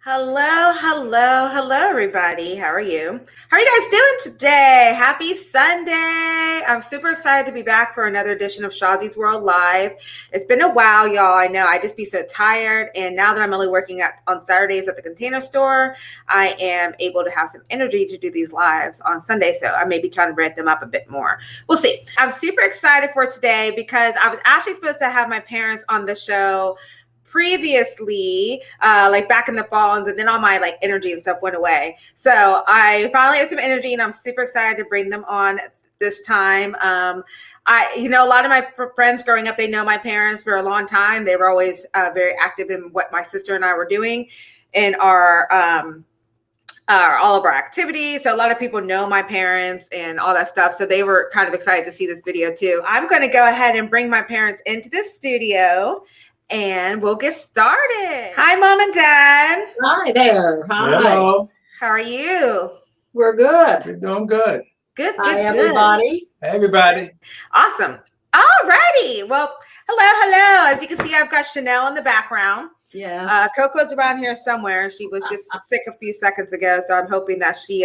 Hello, everybody. How are you? How are you guys doing today? Happy Sunday. I'm super excited to be back for another edition of Shasie's World Live. It's been a while, y'all. I know I just be so tired. And now that I'm only working on Saturdays at the Container Store, I am able to have some energy to do these lives on Sunday. So I may be trying to ramp them up a bit more. We'll see. I'm super excited for today because I was actually supposed to have my parents on the show previously, like back in the fall, and then all my like energy and stuff went away. So I finally have some energy, and I'm super excited to bring them on this time. A lot of my friends growing up, they know my parents for a long time. They were always very active in what my sister and I were doing in all of our activities. So a lot of people know my parents and all that stuff. So they were kind of excited to see this video too. I'm going to go ahead and bring my parents into the studio and we'll get started. Hi, Mom and Dad. Hi there. Hi. Hello. How are you? We're good. We're doing good. Good. Hi, everybody. Hey, everybody. Awesome. Alrighty. Well, hello. As you can see, I've got Chanel in the background. Yes. Coco's around here somewhere. She was just sick a few seconds ago, so I'm hoping that she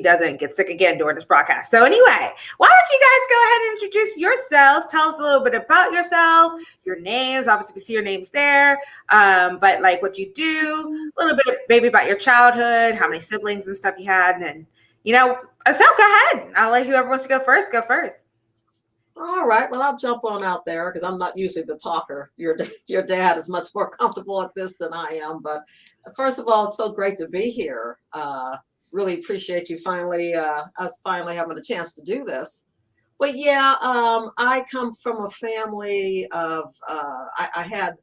doesn't get sick again during this broadcast. So anyway, why don't you guys go ahead and introduce yourselves? Tell us a little bit about yourselves, your names. Obviously, we see your names there, but like what you do, a little bit maybe about your childhood, how many siblings and stuff you had, and so go ahead. I'll let whoever wants to go first. Go first. All right. Well, I'll jump on out there because I'm not usually the talker. Your dad is much more comfortable at this than I am. But first of all, it's so great to be here. Really appreciate you us finally having a chance to do this. But yeah, I come from a family of I had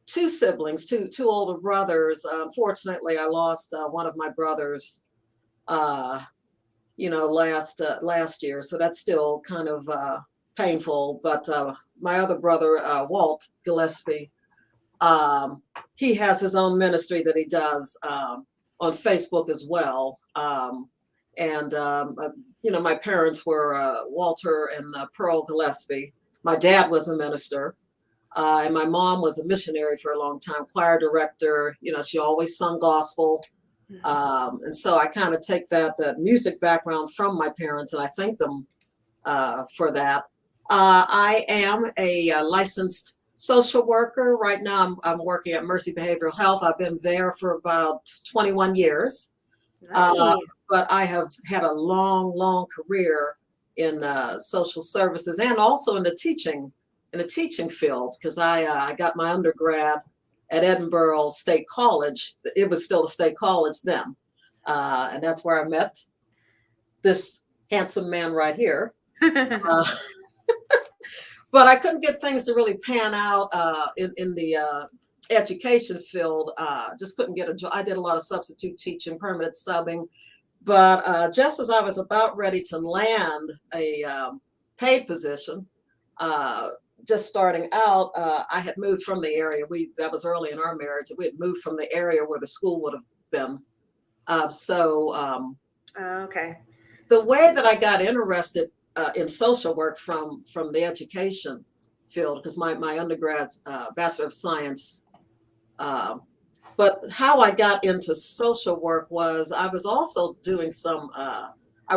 two siblings, two older brothers. Unfortunately, I lost one of my brothers, last year. So that's still kind of painful. But my other brother, Walt Gillespie, he has his own ministry that he does on Facebook as well. My parents were Walter and Pearl Gillespie. My dad was a minister, and my mom was a missionary for a long time, choir director. She always sung gospel. And so I kind of take that music background from my parents, and I thank them for that. I am a licensed social worker. Right now, I'm working at Mercy Behavioral Health. I've been there for about 21 years. Nice. But I have had a long career in social services and also in the teaching field because I got my undergrad at Edinburgh State College. It was still a state college then, and that's where I met this handsome man right here. But I couldn't get things to really pan out in the education field. Just couldn't get a job. I did a lot of substitute teaching, permanent subbing. But just as I was about ready to land a paid position, just starting out, I had moved from the area. That was early in our marriage. We had moved from the area where the school would have been. Okay. The way that I got interested in social work from the education field, because my undergrad's Bachelor of Science. But how I got into social work was I was also doing I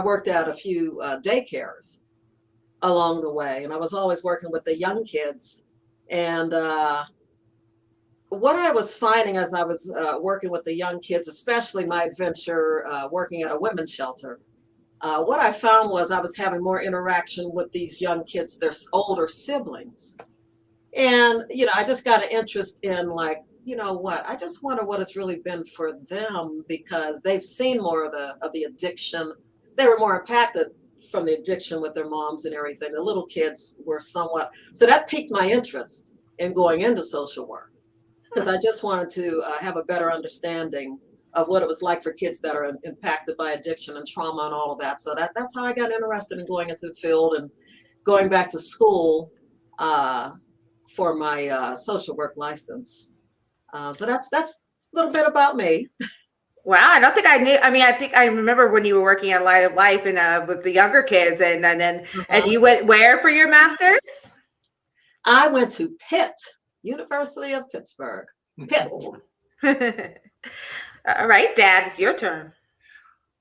worked at a few daycares along the way, and I was always working with the young kids. And what I was finding as I was working with the young kids, especially my adventure working at a women's shelter, what I found was I was having more interaction with these young kids, their older siblings. And, I just got an interest in like, I just wonder what it's really been for them because they've seen more of the addiction. They were more impacted from the addiction with their moms and everything. The little kids were somewhat, so that piqued my interest in going into social work because I just wanted to have a better understanding of what it was like for kids that are impacted by addiction and trauma and all of that. So that's how I got interested in going into the field and going back to school for my social work license. So that's a little bit about me. Wow, I don't think I knew. I mean, I think I remember when you were working at Light of Life and with the younger kids, and then and you went where for your master's? I went to Pitt, University of Pittsburgh. Pitt. All right, Dad, it's your turn.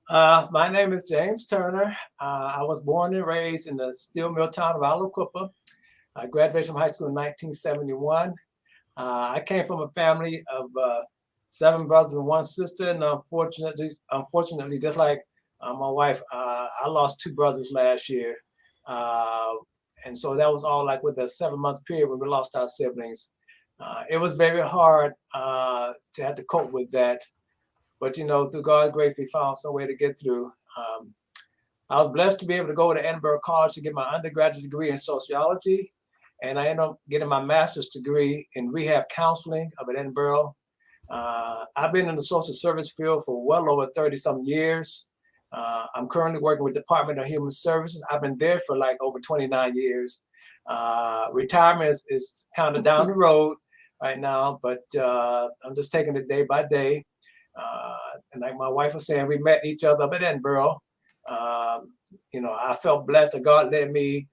My name is James Turner. I was born and raised in the steel mill town of Aliquippa. I graduated from high school in 1971. I came from a family of 7 brothers and 1 sister, and unfortunately, just like my wife, I lost 2 brothers last year, uh, and so that was all like with a 7 month period when we lost our siblings. It was very hard to have to cope with that, but through God's grace, we found some way to get through. I was blessed to be able to go to Edinburgh College to get my undergraduate degree in sociology, and I ended up getting my master's degree in rehab counseling up at Edinburgh. I've been in the social service field for well over 30 some years. I'm currently working with Department of Human Services. I've been there for like over 29 years. Retirement is kind of down the road right now, but I'm just taking it day by day. And like my wife was saying, we met each other up at Edinburgh. I felt blessed that God led me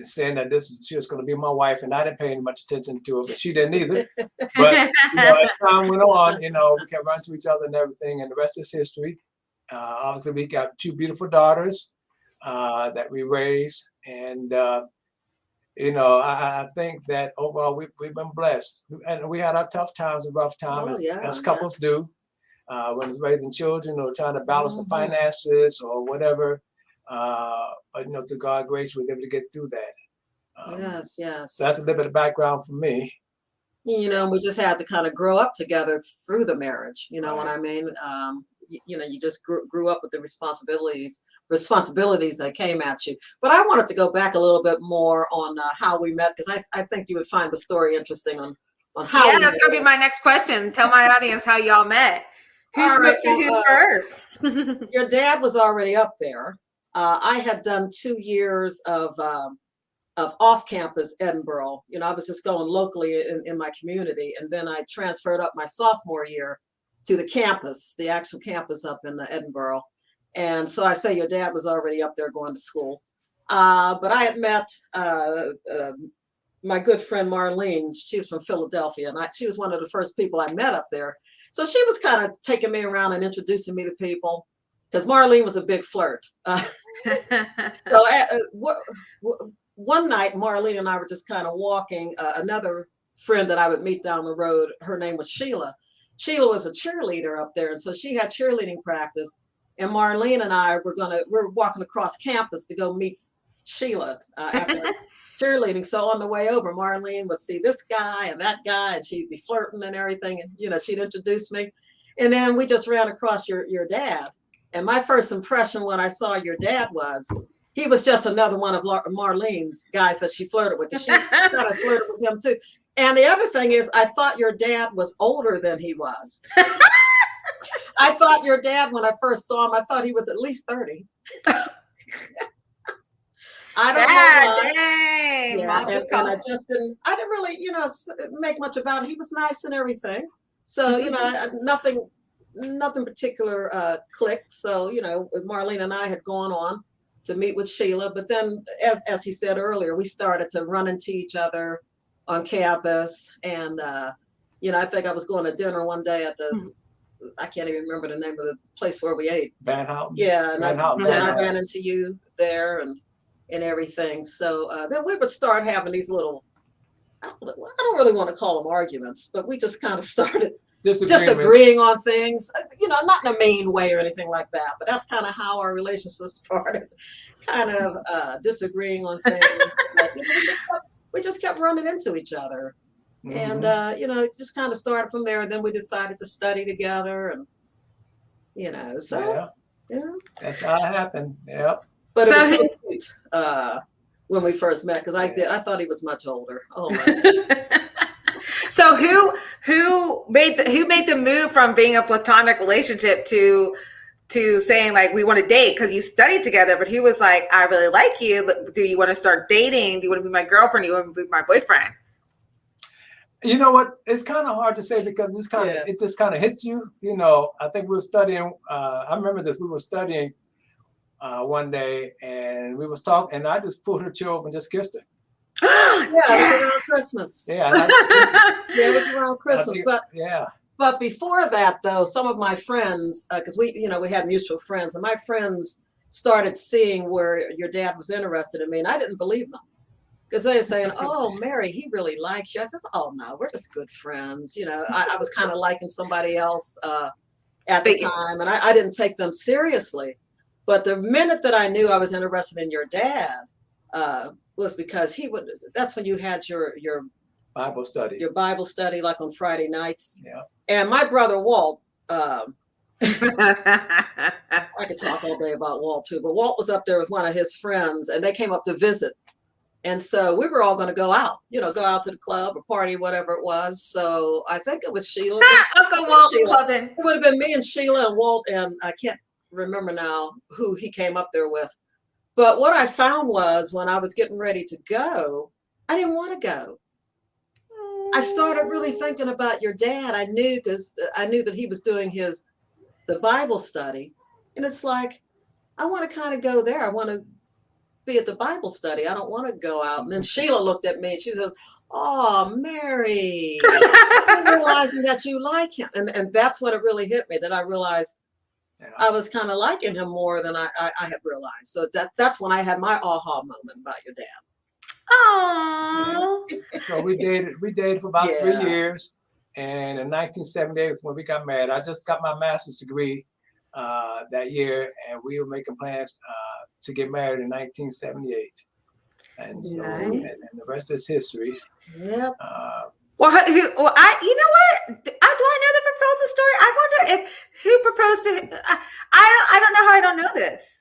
saying that she was going to be my wife, and I didn't pay any much attention to her, but she didn't either. But as time went on, we kept running to each other and everything, and the rest is history. Obviously, we got 2 beautiful daughters that we raised, and I think that overall we've been blessed, and we had our tough times and rough times as couples do when it's raising children or trying to balance the finances or whatever. But through God's grace, we was able to get through that. Yes. So that's a little bit of background for me. We just had to kind of grow up together through the marriage. You know Right. what I mean? You just grew up with the responsibilities that came at you. But I wanted to go back a little bit more on how we met, because I think you would find the story interesting on how. Yeah, that's gonna be my next question. Tell my audience how y'all met. Who spoke to who first? Your dad was already up there. I had done 2 years of off-campus Edinburgh. I was just going locally in my community, and then I transferred up my sophomore year to the campus, the actual campus up in Edinburgh. And so I say your dad was already up there going to school. But I had met my good friend Marlene. She was from Philadelphia, and she was one of the first people I met up there. So she was kind of taking me around and introducing me to people, because Marlene was a big flirt. So one night, Marlene and I were just kind of walking. Another friend that I would meet down the road, her name was Sheila. Sheila was a cheerleader up there, and so she had cheerleading practice. And Marlene and I we're walking across campus to go meet Sheila after cheerleading. So on the way over, Marlene would see this guy and that guy, and she'd be flirting and everything. And she'd introduce me. And then we just ran across your dad. And my first impression when I saw your dad was he was just another one of Marlene's guys that she flirted with. She kind of flirted with him too. And the other thing is, I thought your dad was older than he was. I thought your dad, when I first saw him, I thought he was at least 30. I don't know why. Dang. Yeah, and I didn't really, make much about it. He was nice and everything. So, nothing particular clicked. So, Marlene and I had gone on to meet with Sheila. But then, as he said earlier, we started to run into each other on campus. And, I think I was going to dinner one day at I can't even remember the name of the place where we ate. Van Houten. Yeah, and then I ran into you there and everything. So then we would start having these little, I don't really want to call them arguments, but we just kind of started disagreeing on things, not in a mean way or anything like that, but that's kind of how our relationship started, kind of disagreeing on things. But, we just kept running into each other. And, it just kind of started from there. And then we decided to study together and, so. Yeah. That's how it happened. Yep. But it was so cute when we first met, because I thought he was much older. Oh my. So who made the move from being a platonic relationship to saying like we want to date, because you studied together, but he was like, I really like you. Do you want to start dating? Do you want to be my girlfriend? Do you want to be my boyfriend? You know what? It's kind of hard to say, because it just kind of hits you. I think we were studying. I remember this. We were studying one day, and we was talking, and I just pulled her chair over and just kissed her. Yeah, Christmas. Yeah, I like to. Yeah, it was around Christmas. Yeah. But before that, though, some of my friends, because we had mutual friends, and my friends started seeing where your dad was interested in me, and I didn't believe them because they were saying, "Oh, Mary, he really likes you." I said, "Oh no, we're just good friends." I was kind of liking somebody else at the time, and I didn't take them seriously. But the minute that I knew I was interested in your dad was because that's when you had your Bible study. Your Bible study, like on Friday nights. Yeah. And my brother Walt, I could talk all day about Walt too, but Walt was up there with one of his friends, and they came up to visit. And so we were all going to go out, go out to the club or party, whatever it was. So I think it was Sheila. Uncle Walt clubbing. It would have been me and Sheila and Walt, and I can't remember now who he came up there with. But what I found was when I was getting ready to go, I didn't want to go. I started really thinking about your dad. I knew because I knew that he was doing the Bible study. And it's like, I want to kind of go there. I want to be at the Bible study. I don't want to go out. And then Sheila looked at me and she says, "Oh, Mary, I'm realizing that you like him." And that's when it really hit me, that I realized I was kind of liking him more than I had realized. So that's when I had my aha moment about your dad. Oh. So we dated for about 3 years, and in 1978 was when we got married. I just got my master's degree that year, and we were making plans to get married in 1978. And so, and the rest is history. Yep. Well, you know what? Do I know the proposal story? I wonder if who proposed to him. I don't know how I don't know this.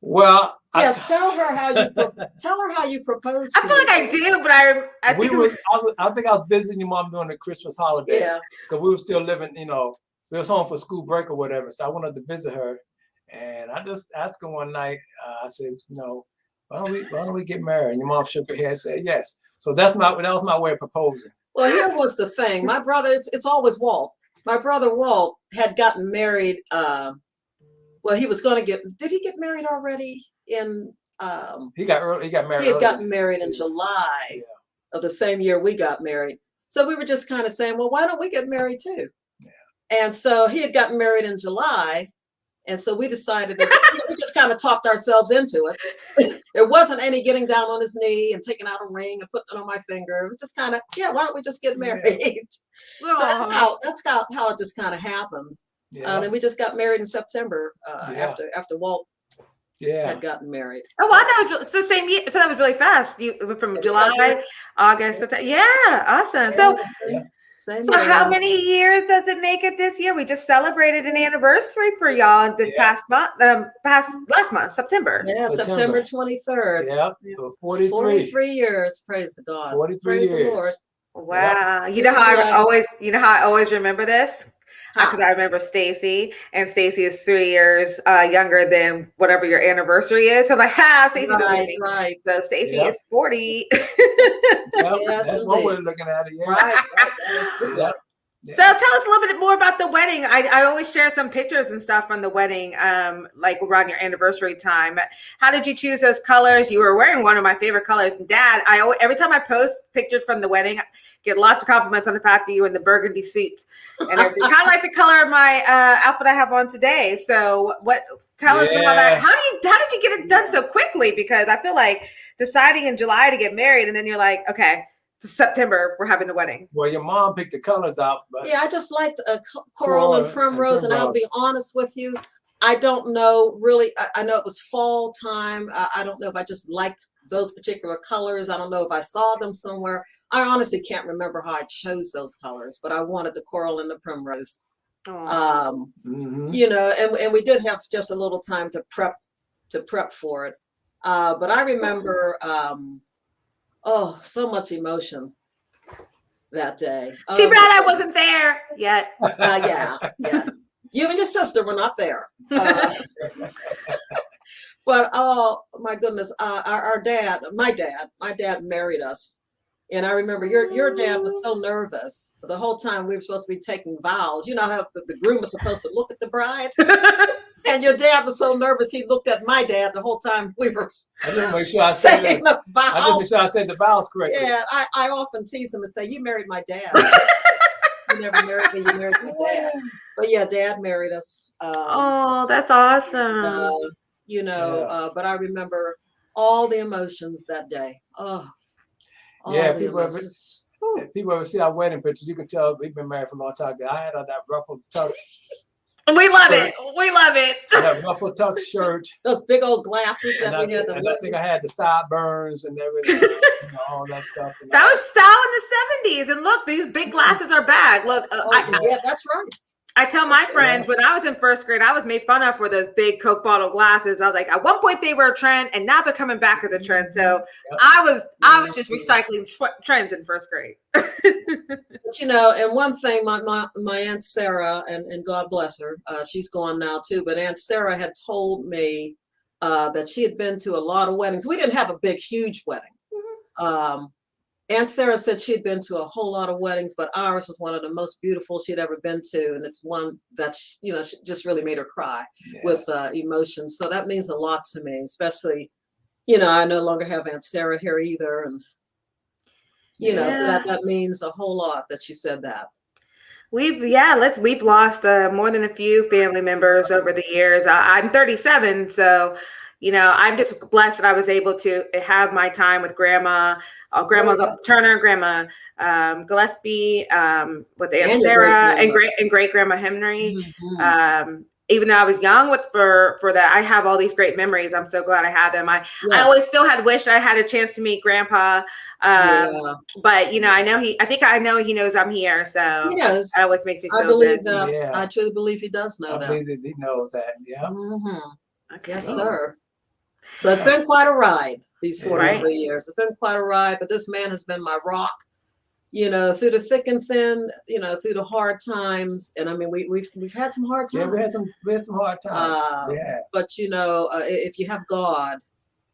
Well, yes, tell her how you proposed. I feel like I do, but I think I think I was visiting your mom during the Christmas holiday. Yeah, because we were still living. We was home for school break or whatever. So I wanted to visit her, and I just asked her one night. I said, why don't we get married? And your mom shook her head and said yes. So that was my way of proposing. Well, here was the thing. My brother, it's always Walt. My brother Walt had gotten married. Well, he was going to did he get married already in, he got married. He had gotten married in July of the same year we got married. So we were just kind of saying, well, why don't we get married too? Yeah. And so he had gotten married in July. And so we decided that we just kind of talked ourselves into it. It wasn't any getting down on his knee and taking out a ring and putting it on my finger. It was just kind of, why don't we just get married? Yeah. So that's how it just kind of happened. Yeah. And then we just got married in September after Walt had gotten married. Oh, so. I thought it was the same year. So that was really fast. You from July, August, September. Yeah, awesome. So, how many years does it make it this year? We just celebrated an anniversary for y'all this past month, last month, September. Yeah, September 23rd. Yeah, so 43. 43 years. Praise the God. 43 praise years. the Lord. Wow. You know how I always remember this? Because I remember Stacy, and Stacy is 3 years younger than whatever your anniversary is. So I'm like, Stacy's right. So Stacy is 40. Yes, that's what we're looking at. Yeah. Right. So tell us a little bit more about the wedding. I always share some pictures and stuff from the wedding, like around your anniversary time. How did you choose those colors? You were wearing one of my favorite colors. And Dad, every time I post pictures from the wedding, I get lots of compliments on the fact that you were in the burgundy suit and everything. Kind of like the color of my outfit I have on today. So tell us about that. How did you get it done so quickly? Because I feel like deciding in July to get married, and then you're like, okay, September, we're having the wedding. Well, your mom picked the colors out. But I just liked coral and primrose. And I'll be honest with you, I don't know really. I know it was fall time. I don't know if I just liked those particular colors. I don't know if I saw them somewhere. I honestly can't remember how I chose those colors, but I wanted the coral and the primrose. And we did have just a little time to prep for it. But I remember, so much emotion that day. Too bad I wasn't there yet. Yeah. You and your sister were not there. But oh my goodness, my dad married us And I remember your dad was so nervous the whole time we were supposed to be taking vows. You know how the groom is supposed to look at the bride? And your dad was so nervous he looked at my dad the whole time we were I just make sure I said saying that. the I just make vows. sure I said the vows correctly. Yeah, I often tease him and say, "You married my dad. You never married me, you married my dad." But yeah, dad married us. Oh, that's awesome. But I remember all the emotions that day. Oh, Yeah, all the emotions. Whew. if people ever see our wedding pictures, you can tell we've been married for a long time. I had on that ruffled tux. We love shirt, it. We love it. that ruffled tux shirt. Those big old glasses that we had. And I think I had the sideburns and everything, all that stuff. And That was style in the 70s. And look, these big glasses are back. Look, yeah, that's right. I tell my friends when I was in first grade, I was made fun of for those big Coke bottle glasses. I was like, at one point they were a trend, and now they're coming back as a trend. So I was just recycling trends in first grade. But and one thing, my Aunt Sarah, and God bless her, she's gone now too. But Aunt Sarah had told me that she had been to a lot of weddings. We didn't have a big, huge wedding. Aunt Sarah said she'd been to a whole lot of weddings, but ours was one of the most beautiful she'd ever been to. And it's one that, just really made her cry with emotions. So that means a lot to me, especially, I no longer have Aunt Sarah here either. And, so that means a whole lot that she said that. We've lost more than a few family members over the years. I'm 37, so I'm just blessed that I was able to have my time with Grandma, Grandma Turner, Grandma Gillespie, with Aunt Sarah, and great Grandma Henry. Mm-hmm. Even though I was young for that, I have all these great memories. I'm so glad I had them. I always still had wished I had a chance to meet Grandpa. But I know he knows I'm here. So he knows. That always makes me feel I believe good. that. I truly believe he does know that. I believe that he knows that. Yeah. Mm-hmm. Okay. Yes, sir. So it's been quite a ride these 43 years. It's been quite a ride, but this man has been my rock, through the thick and thin, through the hard times. And I mean, we've had some hard times. Yeah, we had some hard times. But if you have God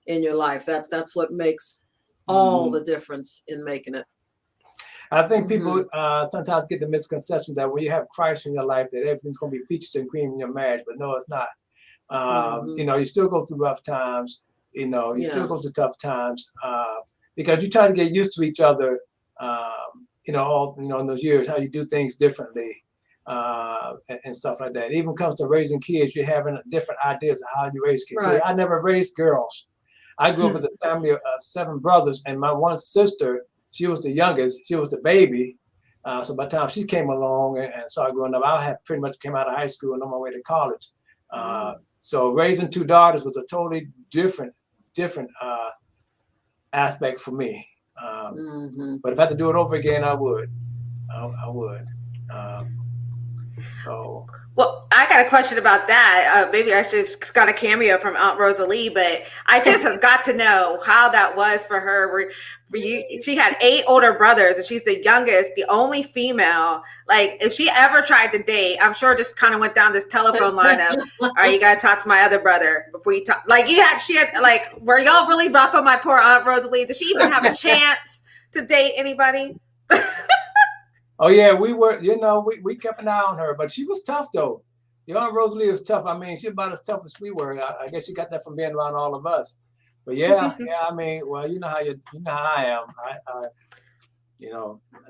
in your life, that's what makes all the difference in making it. I think people sometimes get the misconception that when you have Christ in your life, that everything's going to be peaches and cream in your marriage, but no, it's not. You still go through rough times. You still go through tough times because you try to get used to each other. In those years, how you do things differently and stuff like that. It even comes to raising kids, you're having different ideas of how you raise kids. Right. See, I never raised girls. I grew up with a family of 7 brothers, and my one sister, she was the youngest. She was the baby. So by the time she came along and started growing up, I had pretty much came out of high school and on my way to college. So raising 2 daughters was a totally different aspect for me. But if I had to do it over again, I would. I would. Well, I got a question about that. Maybe I should have got a cameo from Aunt Rosalie, but I just have got to know how that was for her. She had 8 older brothers, and she's the youngest, the only female. Like, if she ever tried to date, I'm sure just kind of went down this telephone line of, all right, you got to talk to my other brother before you talk. Like, she had, like, were y'all really rough on my poor Aunt Rosalie? Did she even have a chance to date anybody? Oh yeah, we were, we kept an eye on her, but she was tough though. Aunt Rosalie was tough. I mean, she's about as tough as we were. I guess she got that from being around all of us. But I mean, well, you know how I am. I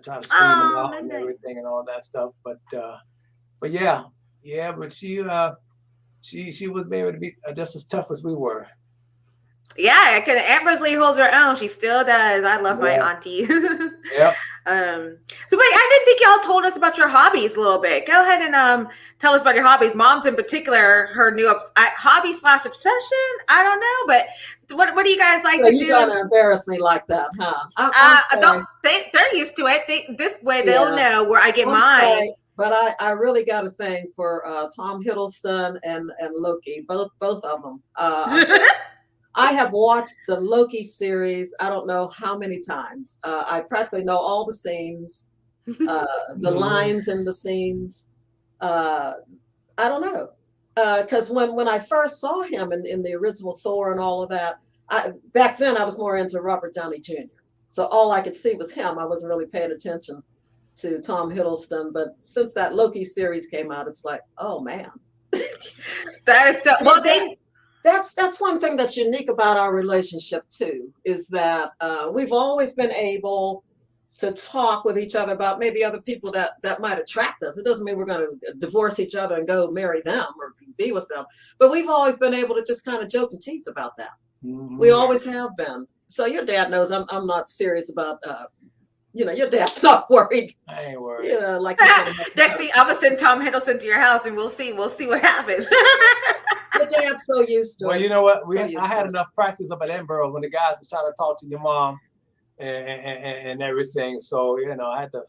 try to scream and everything and all that stuff. But yeah, but she was able to be just as tough as we were. Yeah, because Aunt Rosalie holds her own. She still does. I love my auntie. Yep. So wait, I didn't think y'all told us about your hobbies a little bit. Go ahead and tell us about your hobbies. Mom's in particular, her new hobby / obsession. I don't know, but what do you guys like to do? You gotta embarrass me like that, huh? They're used to it. This way they'll know where I get mine. Sorry, but I really got a thing for Tom Hiddleston and Loki, both of them. I have watched the Loki series, I don't know how many times. I practically know all the scenes, the lines in the scenes. I don't know. Because when I first saw him in the original Thor and all of that, back then I was more into Robert Downey Jr. So all I could see was him. I wasn't really paying attention to Tom Hiddleston. But since that Loki series came out, it's like, oh man. That is so well. That's one thing that's unique about our relationship too, is that we've always been able to talk with each other about maybe other people that might attract us. It doesn't mean we're going to divorce each other and go marry them or be with them, but we've always been able to just kind of joke and tease about that. We always have been. So your dad knows I'm not serious about your dad's not worried. I ain't worried. Like next thing, I'm gonna send Tom Hiddleston to your house, and we'll see what happens. Your dad's so used to it. Well, you know what? I had enough practice up at Edinburgh when the guys was trying to talk to your mom and everything. So I had to.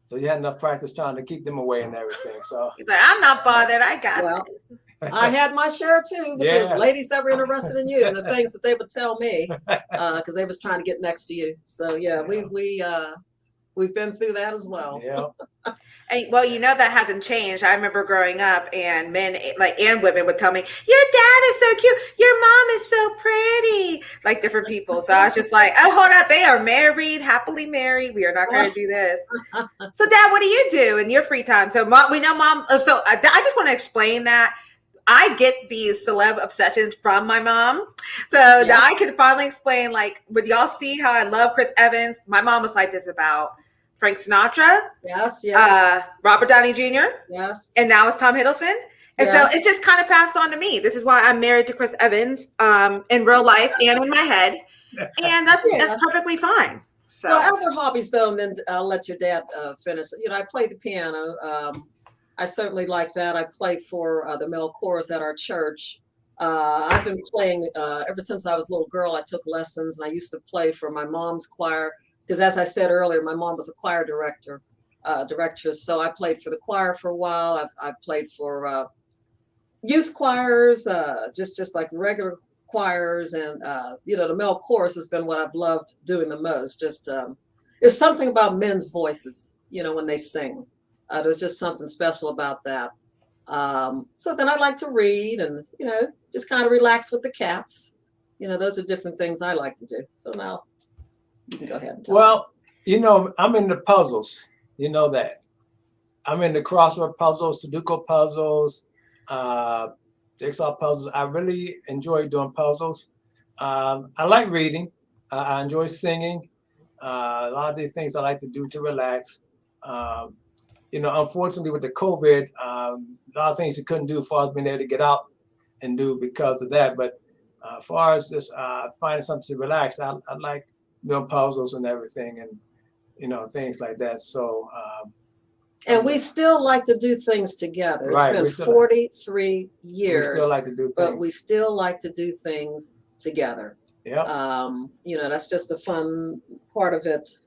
So you had enough practice trying to keep them away and everything. So he's like, I'm not bothered. I got it. I had my share too. The ladies that were interested in you and the things that they would tell me because they was trying to get next to you. So we've been through that as well. Yeah. And, well, that hasn't changed. I remember growing up, and men and women would tell me, "Your dad is so cute. Your mom is so pretty." Like different people. So I was just like, "Oh, hold on. They are married, happily married. We are not going to do this." So, Dad, what do you do in your free time? So, Mom, we know Mom. So, I just want to explain that. I get these celeb obsessions from my mom. So now I can finally explain, would y'all see how I love Chris Evans? My mom was like this about Frank Sinatra. Yes. Robert Downey Jr. Yes. And now it's Tom Hiddleston. And so it just kind of passed on to me. This is why I'm married to Chris Evans in real life and in my head. And that's perfectly fine. So other hobbies, though, and then I'll let your dad finish. I play the piano. I certainly like that. I play for the male chorus at our church. I've been playing ever since I was a little girl. I took lessons, and I used to play for my mom's choir because, as I said earlier, my mom was a choir directress. So I played for the choir for a while. I've played for youth choirs, just like regular choirs, and the male chorus has been what I've loved doing the most. Just there's something about men's voices, when they sing. There's just something special about that. So then I like to read and, just kind of relax with the cats. Those are different things I like to do. So now you can go ahead and tell me. I'm into puzzles. You know that. I'm into crossword puzzles, Sudoku puzzles, jigsaw puzzles. I really enjoy doing puzzles. I like reading. I enjoy singing. A lot of these things I like to do to relax. Unfortunately with the COVID, a lot of things you couldn't do as far as being able to get out and do because of that. But as far as just finding something to relax, I like doing puzzles and everything and, things like that. So. And we still like to do things together. It's been 43 years. We still like to do things. But we still like to do things together. Yeah. That's just a fun part of it.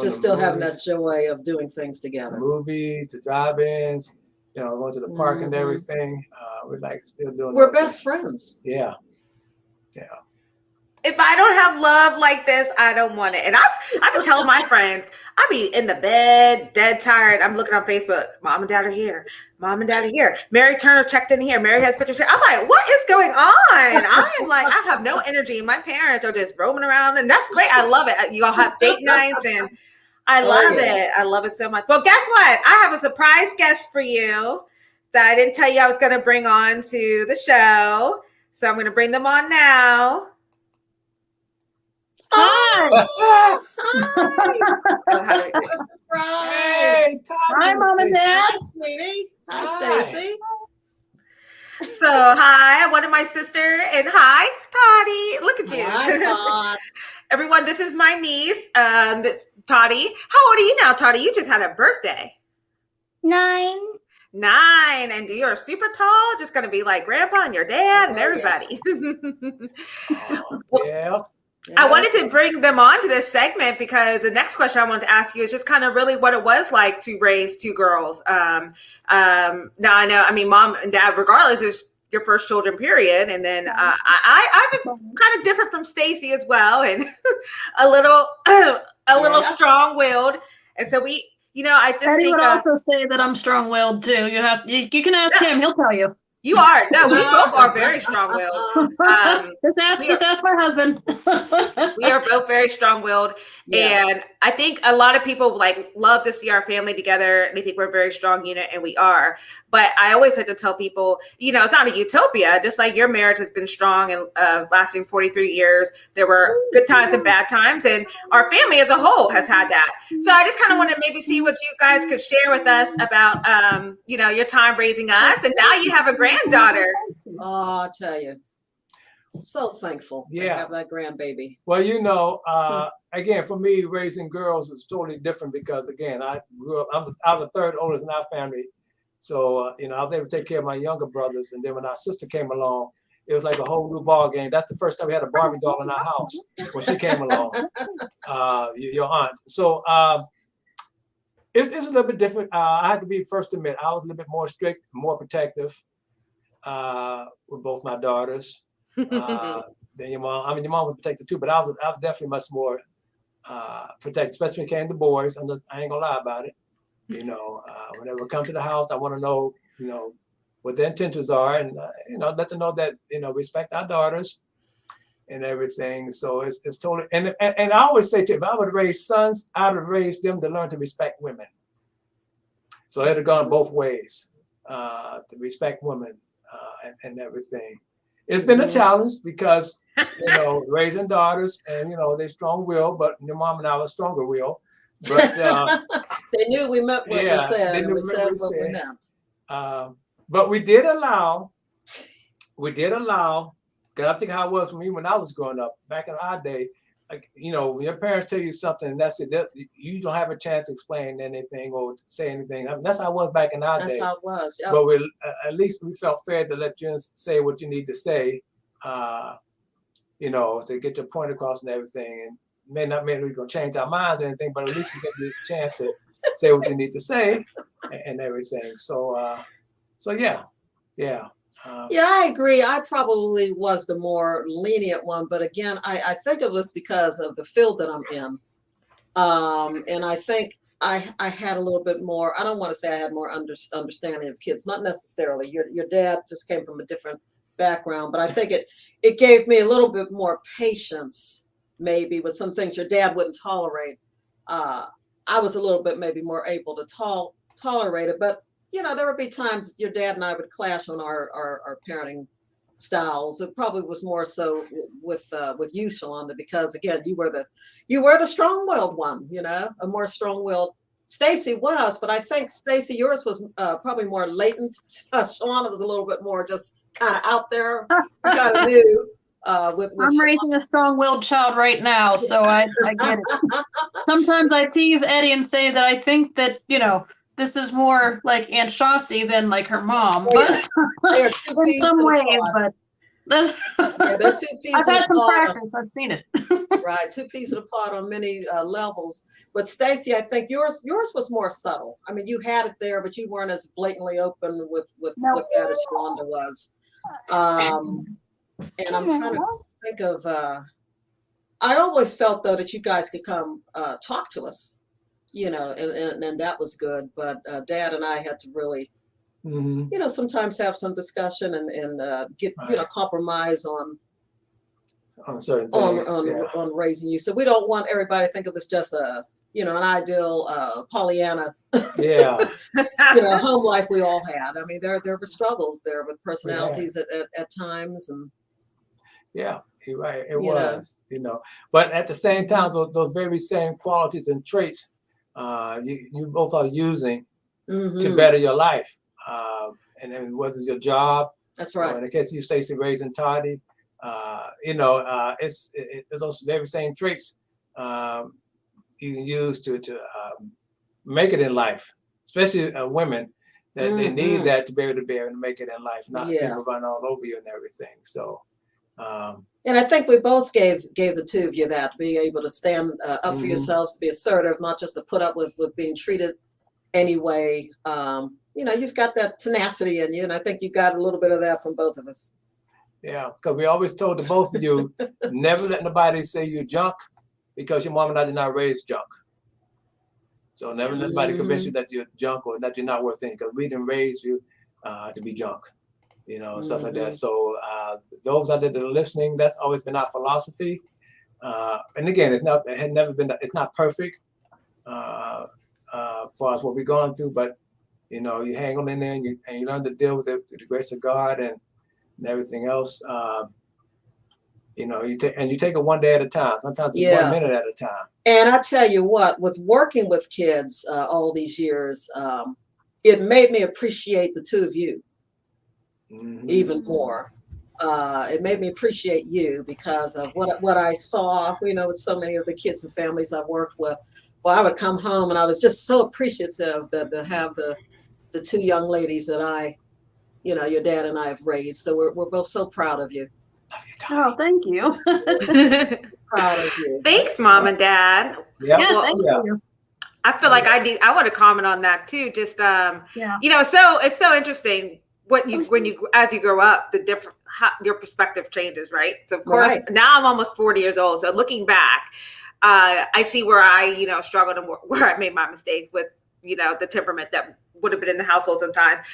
Just still having that joy of doing things together. Movies, the drive-ins, going to the park and everything. We like still doing. We're best friends. Yeah. If I don't have love like this, I don't want it. And I've been telling my friends, I be in the bed, dead tired. I'm looking on Facebook. Mom and Dad are here. Mom and Dad are here. Mary Turner checked in here. Mary has pictures here. I'm like, what is going on? I am like, I have no energy. My parents are just roaming around, and that's great. I love it. You all have date nights, and I love it. I love it so much. Well, guess what? I have a surprise guest for you that I didn't tell you I was going to bring on to the show. So I'm going to bring them on now. Hi. Hi. Hey, Hi, Mom and Dad. Hi, sweetie. Hi, Stacy. So, hi, one of my sister, and hi, Toddy. Look at you. Hi, Todd. Everyone, this is my niece, Toddy. How old are you now, Toddy? You just had a birthday. 9. 9, and you're super tall, just going to be like Grandpa and your dad and everybody. Yeah. I wanted to bring them on to this segment because the next question I wanted to ask you is just kind of really what it was like to raise 2 girls. Now I know, Mom and Dad, regardless, is your first children, period. And then I was kind of different from Stacy as well, and a little strong-willed. And so we, I just Eddie think would also say that I'm strong-willed too. You can ask him; he'll tell you. You are. No, we both are very strong-willed. Just ask my husband. We are both very strong-willed, Yes. and I think a lot of people like love to see our family together. They think we're a very strong unit, and we are. But I always like to tell people, you know, it's not a utopia. Just like your marriage has been strong and lasting 43 years, there were good times and bad times, and our family as a whole has had that. So I just kind of want to maybe see what you guys could share with us about, you know, your time raising us, and now you have a granddaughter. Oh, I tell you, so thankful to have that grandbaby. Well, you know, again, for me, raising girls is totally different because, again, I grew up, I'm the third oldest in our family. So, you know, I was able to take care of my younger brothers. And then when our sister came along, it was like a whole new ball game. That's the first time we had a Barbie doll in our house when she came along, your aunt. So it's a little bit different. I had to be first to admit, I was a little bit more strict, more protective with both my daughters. Then your mom, I mean, your mom was protected too, but I was definitely much more protected, especially when it came to boys. I ain't gonna lie about it. You know, whenever it comes to the house, I want to know, you know, what their intentions are, and you know, let them know that, you know, respect our daughters and everything. So it's totally, and I always say too, if I would raise sons, I'd have raised them to learn to respect women. So it'd have gone both ways, to respect women and everything. It's been a challenge because, you know, raising daughters, and you know, they're strong-willed, but your mom and I were stronger will. But they knew we meant what we said, and we said what we meant. But we did allow, because I think how it was for me when I was growing up back in our day, like, you know, when your parents tell you something, and that's it, you don't have a chance to explain anything or say anything. I mean, that's how it was back in our day. That's how it was. Yep. But at least we felt fair to let you say what you need to say, you know, to get your point across and everything. And it may not mean we're going to change our minds or anything, but at least we get the chance to say what you need to say and everything. So, yeah. Yeah, I agree. I probably was the more lenient one, but again, I think of this because of the field that I'm in. And I think I had a little bit more, I don't want to say I had more understanding of kids, not necessarily. Your dad just came from a different background, but I think it gave me a little bit more patience, maybe with some things your dad wouldn't tolerate. I was a little bit maybe more able to tolerate it, but you know, there would be times your dad and I would clash on our parenting styles. It probably was more so with you, Shalonda, because again, you were the strong-willed one, you know, a more strong-willed. Stacy was, but I think Stacy, yours was probably more latent. Shalonda was a little bit more just kind of out there. You kind of knew. I'm raising a strong-willed child right now, so I get it. Sometimes I tease Eddie and say that I think that, you know, this is more like Aunt Shasie than like her mom, but in some ways, but that's they're two pieces. I've had some practice. I've seen it. Right, two pieces apart on many levels. But Stacy, I think yours was more subtle. I mean, you had it there, but you weren't as blatantly open with what that as Shalonda was. And I'm trying to think of. I always felt though that you guys could come talk to us. You know, and that was good. But Dad and I had to really, you know, sometimes have some discussion and get, you know, compromise on certain things, on raising you. So we don't want everybody to think of us just a, you know, an ideal Pollyanna, you know, home life we all had. I mean, there were struggles there with personalities at times, and yeah, you're right. It was, you know, but at the same time, those very same qualities and traits. You both are using to better your life, and then whether it's your job, that's right. In the case of you, Stacy, raising Toddy, you know, it's those very same traits you can use to make it in life, especially women that they need that to be able to make it in life, not people run all over you and everything. So. And I think we both gave the two of you that, to be able to stand up for yourselves, to be assertive, not just to put up with being treated anyway. You know, you've got that tenacity in you, and I think you got a little bit of that from both of us. Yeah, because we always told the both of you, never let nobody say you're junk, because your mom and I did not raise junk. So never let anybody convince you that you're junk or that you're not worth anything, because we didn't raise you to be junk. stuff like that. So those that did the listening, that's always been our philosophy. And again, it's not perfect for us what we're going through, but you hang on in there and you learn to deal with it through the grace of God and everything else. You take it one day at a time. Sometimes it's 1 minute at a time. And I tell you what, with working with kids all these years, it made me appreciate the two of you even more. It made me appreciate you because of what I saw, with so many of the kids and families I worked with. Well, I would come home and I was just so appreciative to have the two young ladies that your dad and I have raised. So we're both so proud of you. Love you, Oh, thank you. Proud of you. Thanks, Mom and Dad. Yep. Yeah, thank you. I feel like I want to comment on that too. Just it's so interesting as you grow up, the different your perspective changes, right? So of course now I'm almost 40 years old. So looking back, I see where I struggled and where I made my mistakes with the temperament that would have been in the household sometimes.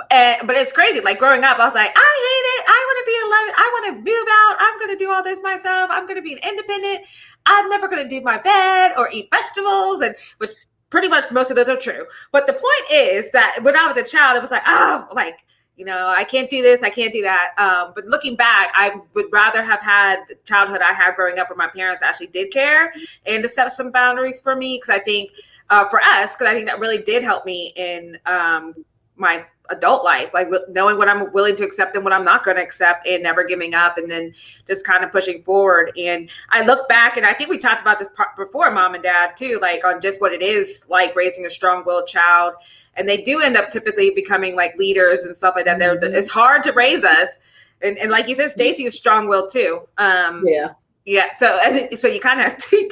But it's crazy. Like growing up, I was like, I hate it. I want to be alone. I want to move out. I'm going to do all this myself. I'm going to be an independent. I'm never going to do my bed or eat vegetables. But pretty much most of those are true. But the point is that when I was a child, it was like, I can't do this. I can't do that. But looking back, I would rather have had the childhood I had growing up where my parents actually did care and to set some boundaries for me. Because I think for us, because I think that really did help me in my adult life, like knowing what I'm willing to accept and what I'm not going to accept and never giving up and then just kind of pushing forward. And I look back and I think we talked about this before, Mom and Dad too, like on just what it is like raising a strong-willed child. And they do end up typically becoming like leaders and stuff like that. It's hard to raise us. And like you said, Stacy is strong-willed too. Yeah. So you kind of have two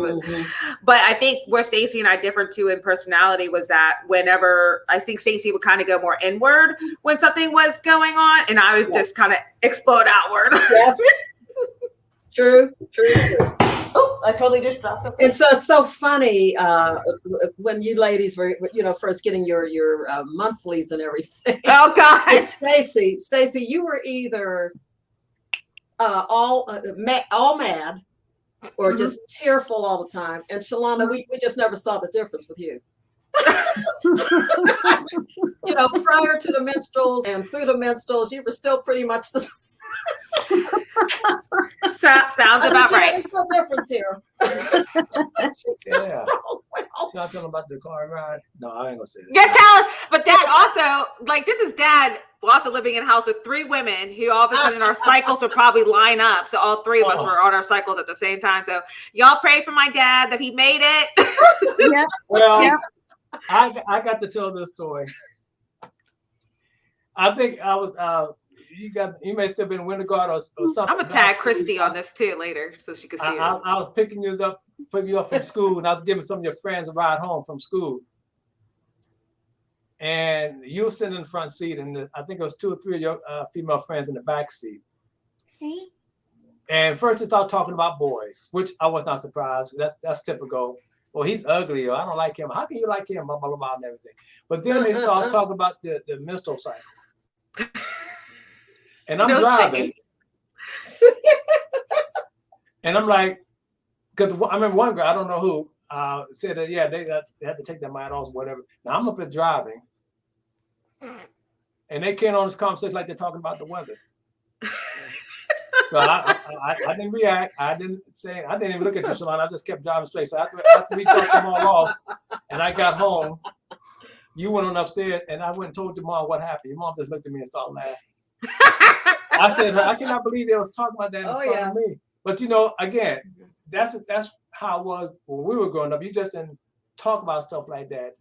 of us. But I think where Stacy and I differed too in personality was that whenever I think Stacy would kind of go more inward when something was going on, and I would just kind of explode outward. Yes. True. Oh, I totally just dropped it. And so it's so funny when you ladies were, first getting your monthlies and everything. Oh God. Stacy, you were either all mad or just tearful all the time. And Shalonda, we just never saw the difference with you. Prior to the menstruals and through the menstruals, you were still pretty much the sounds about right. There's no difference here. Should I tell them about the car ride? No, I ain't gonna say that. Yeah, tell us. But Dad also, like, this is Dad also living in a house with 3 women who all of a sudden our cycles would probably line up. So all 3 of us were on our cycles at the same time. So y'all pray for my dad that he made it. Yeah. Well, yeah. I got to tell this story. I think I was you may still be in winter guard or something. I'm gonna tag Christy on this too later so she can see it. I was picking you up from school, and I was giving some of your friends a ride home from school. And you were sitting in the front seat, and I think it was 2 or 3 of your female friends in the back seat. See? And first they started talking about boys, which I was not surprised. That's typical. Well, he's ugly, or I don't like him. How can you like him? Blah, blah, blah, and everything. But then they started talking about the menstrual cycle. And I'm driving. And I'm like, because I remember one girl, I don't know who, said that, yeah, they had to take their mind off or whatever. Now I'm up there driving. And they carrying on this conversation like they're talking about the weather. So I didn't react. I didn't even look at you, Shalon. I just kept driving straight. So after we dropped them all off and I got home, you went on upstairs and I went and told your mom what happened. Your mom just looked at me and started laughing. I said, I cannot believe they was talking about that in front of me. But again, that's how it was when we were growing up. You just didn't talk about stuff like that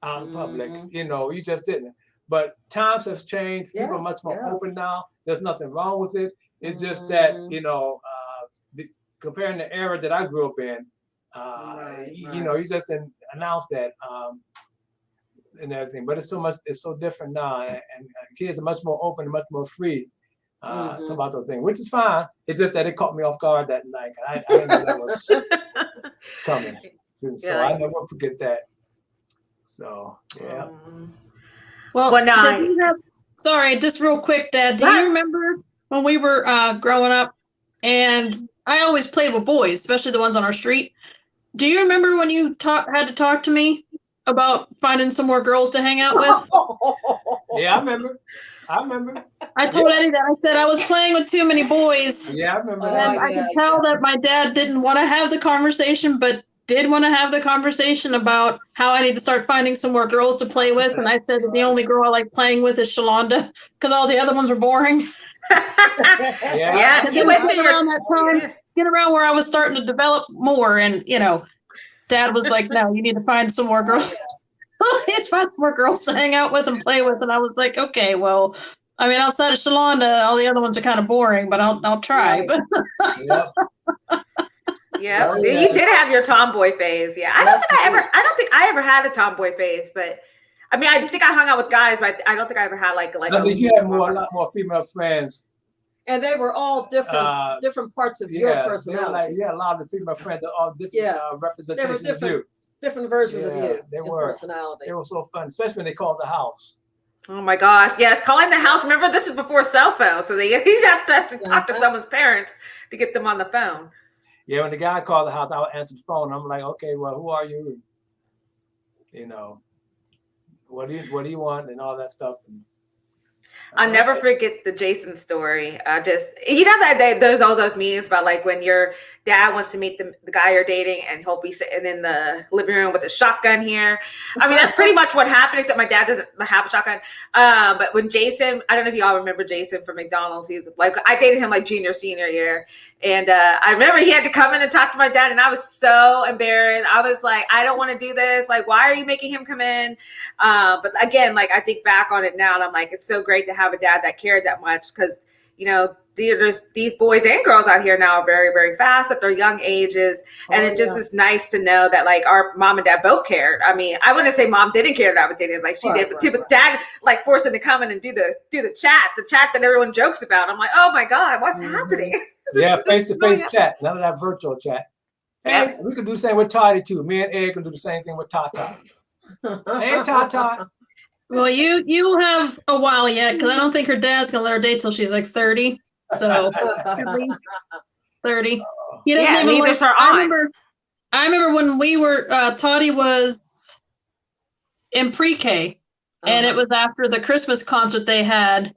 out in public. You just didn't. But times have changed. People are much more open now. There's nothing wrong with it. It's just that, comparing the era that I grew up in, you just didn't announce that and everything. But it's so different now. And kids are much more open, much more free about those things, which is fine. It's just that it caught me off guard that night. I didn't know that was coming. So I never forget that. So, yeah. Well, Sorry, just real quick, Dad. Do you remember when we were growing up? And I always played with boys, especially the ones on our street. Do you remember when you had to talk to me about finding some more girls to hang out with? Yeah, I remember. I told Eddie that. I said I was playing with too many boys. Yeah, I remember And that. I could tell that my dad didn't want to have the conversation, but did want to have the conversation about how I need to start finding some more girls to play with. And I said that the only girl I like playing with is Shalonda because all the other ones are boring. Yeah, you went through around that time. Get around where I was starting to develop more, and Dad was like, "No, you need to find some more girls. It's find some more girls to hang out with and play with." And I was like, "Okay, well, I mean, outside of Shalonda, all the other ones are kind of boring, but I'll try." Yep. Yeah, you did have your tomboy phase. Yeah, I don't think I ever had a tomboy phase, but I mean, I think I hung out with guys, but I don't think I ever had like. I think you had a lot more female friends. And they were all different parts of your personality. A lot of the female friends are all different representations of you. Different versions of you. They were. Personality. They were so fun, especially when they called the house. Oh my gosh! Yes, calling the house. Remember, this is before cell phones, so you have to talk to someone's parents to get them on the phone. Yeah, when the guy called the house, I would answer the phone. I'm like, okay, well, who are you? What do you want, and all that stuff. And I'll never forget the Jason story. That there's all those memes about like when your dad wants to meet the guy you're dating and he'll be sitting in the living room with a shotgun here. I mean, that's pretty much what happened, except my dad doesn't have a shotgun. But when Jason, I don't know if y'all remember Jason from McDonald's. He's like, I dated him like junior, senior year. And I remember he had to come in and talk to my dad, and I was so embarrassed. I was like, I don't want to do this. Like, why are you making him come in? But again, like I think back on it now, and I'm like, it's so great to have a dad that cared that much, because there's these boys and girls out here now are very, very fast at their young ages, and it just is nice to know that like our mom and dad both cared. I mean, I wouldn't say mom didn't care that I was dating, like she did, but dad like forced him to come in and do the chat that everyone jokes about. I'm like, oh my god, what's happening? Yeah, face-to-face chat, none of that virtual chat. And we could do the same with Toddy too. Me and Ed can do the same thing with Tata. Hey, Tata. Well, you have a while yet, because I don't think her dad's gonna let her date till she's like 30. So at least 30. He doesn't even neither's her aunt. I remember when we were Toddy was in pre-K, and it was after the Christmas concert they had,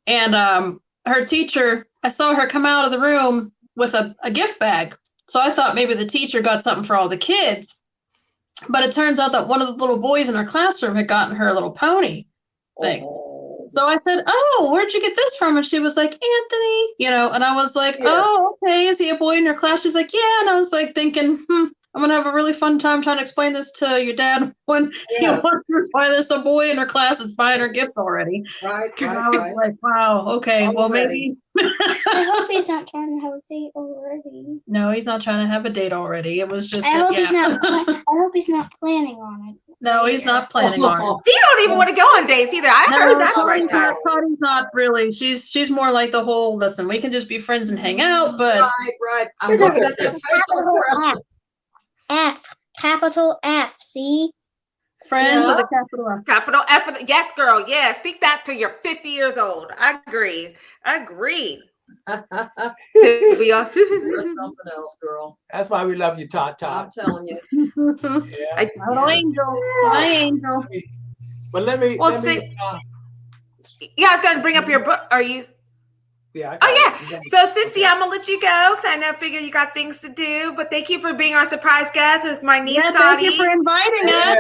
and her teacher, I saw her come out of the room with a gift bag. So I thought maybe the teacher got something for all the kids. But it turns out that one of the little boys in her classroom had gotten her a little pony thing. So I said, "Oh, where'd you get this from?" And she was like, "Anthony," and I was like, "Oh, okay. Is he a boy in your class?" She's like, "Yeah." And I was like thinking, I'm going to have a really fun time trying to explain this to your dad when he wonders why there's a boy in her class that's buying her gifts already. Right. I was like, wow, okay, well, maybe. I hope he's not trying to have a date already. No, he's not trying to have a date already. It was just. I hope he's not planning on it. No, he's not planning on it. You don't even want to go on dates either. I heard that's right. Toddy's not really. She's more like the whole, listen, we can just be friends and hang out, but. Right. I'm looking at that facial expression. Capital F, see? Friends with a capital F. Capital F. Yes, girl. Yeah. Speak that to you're 50 years old. I agree. You're something else, girl. That's why we love you, Tata. I'm telling you. Angel. My angel. But let me. I was going to bring up your book. Are you? Yeah. So, Sissy, I'm gonna let you go because I figure you got things to do. But thank you for being our surprise guest. It's my niece, Toddy. Thank you for inviting us.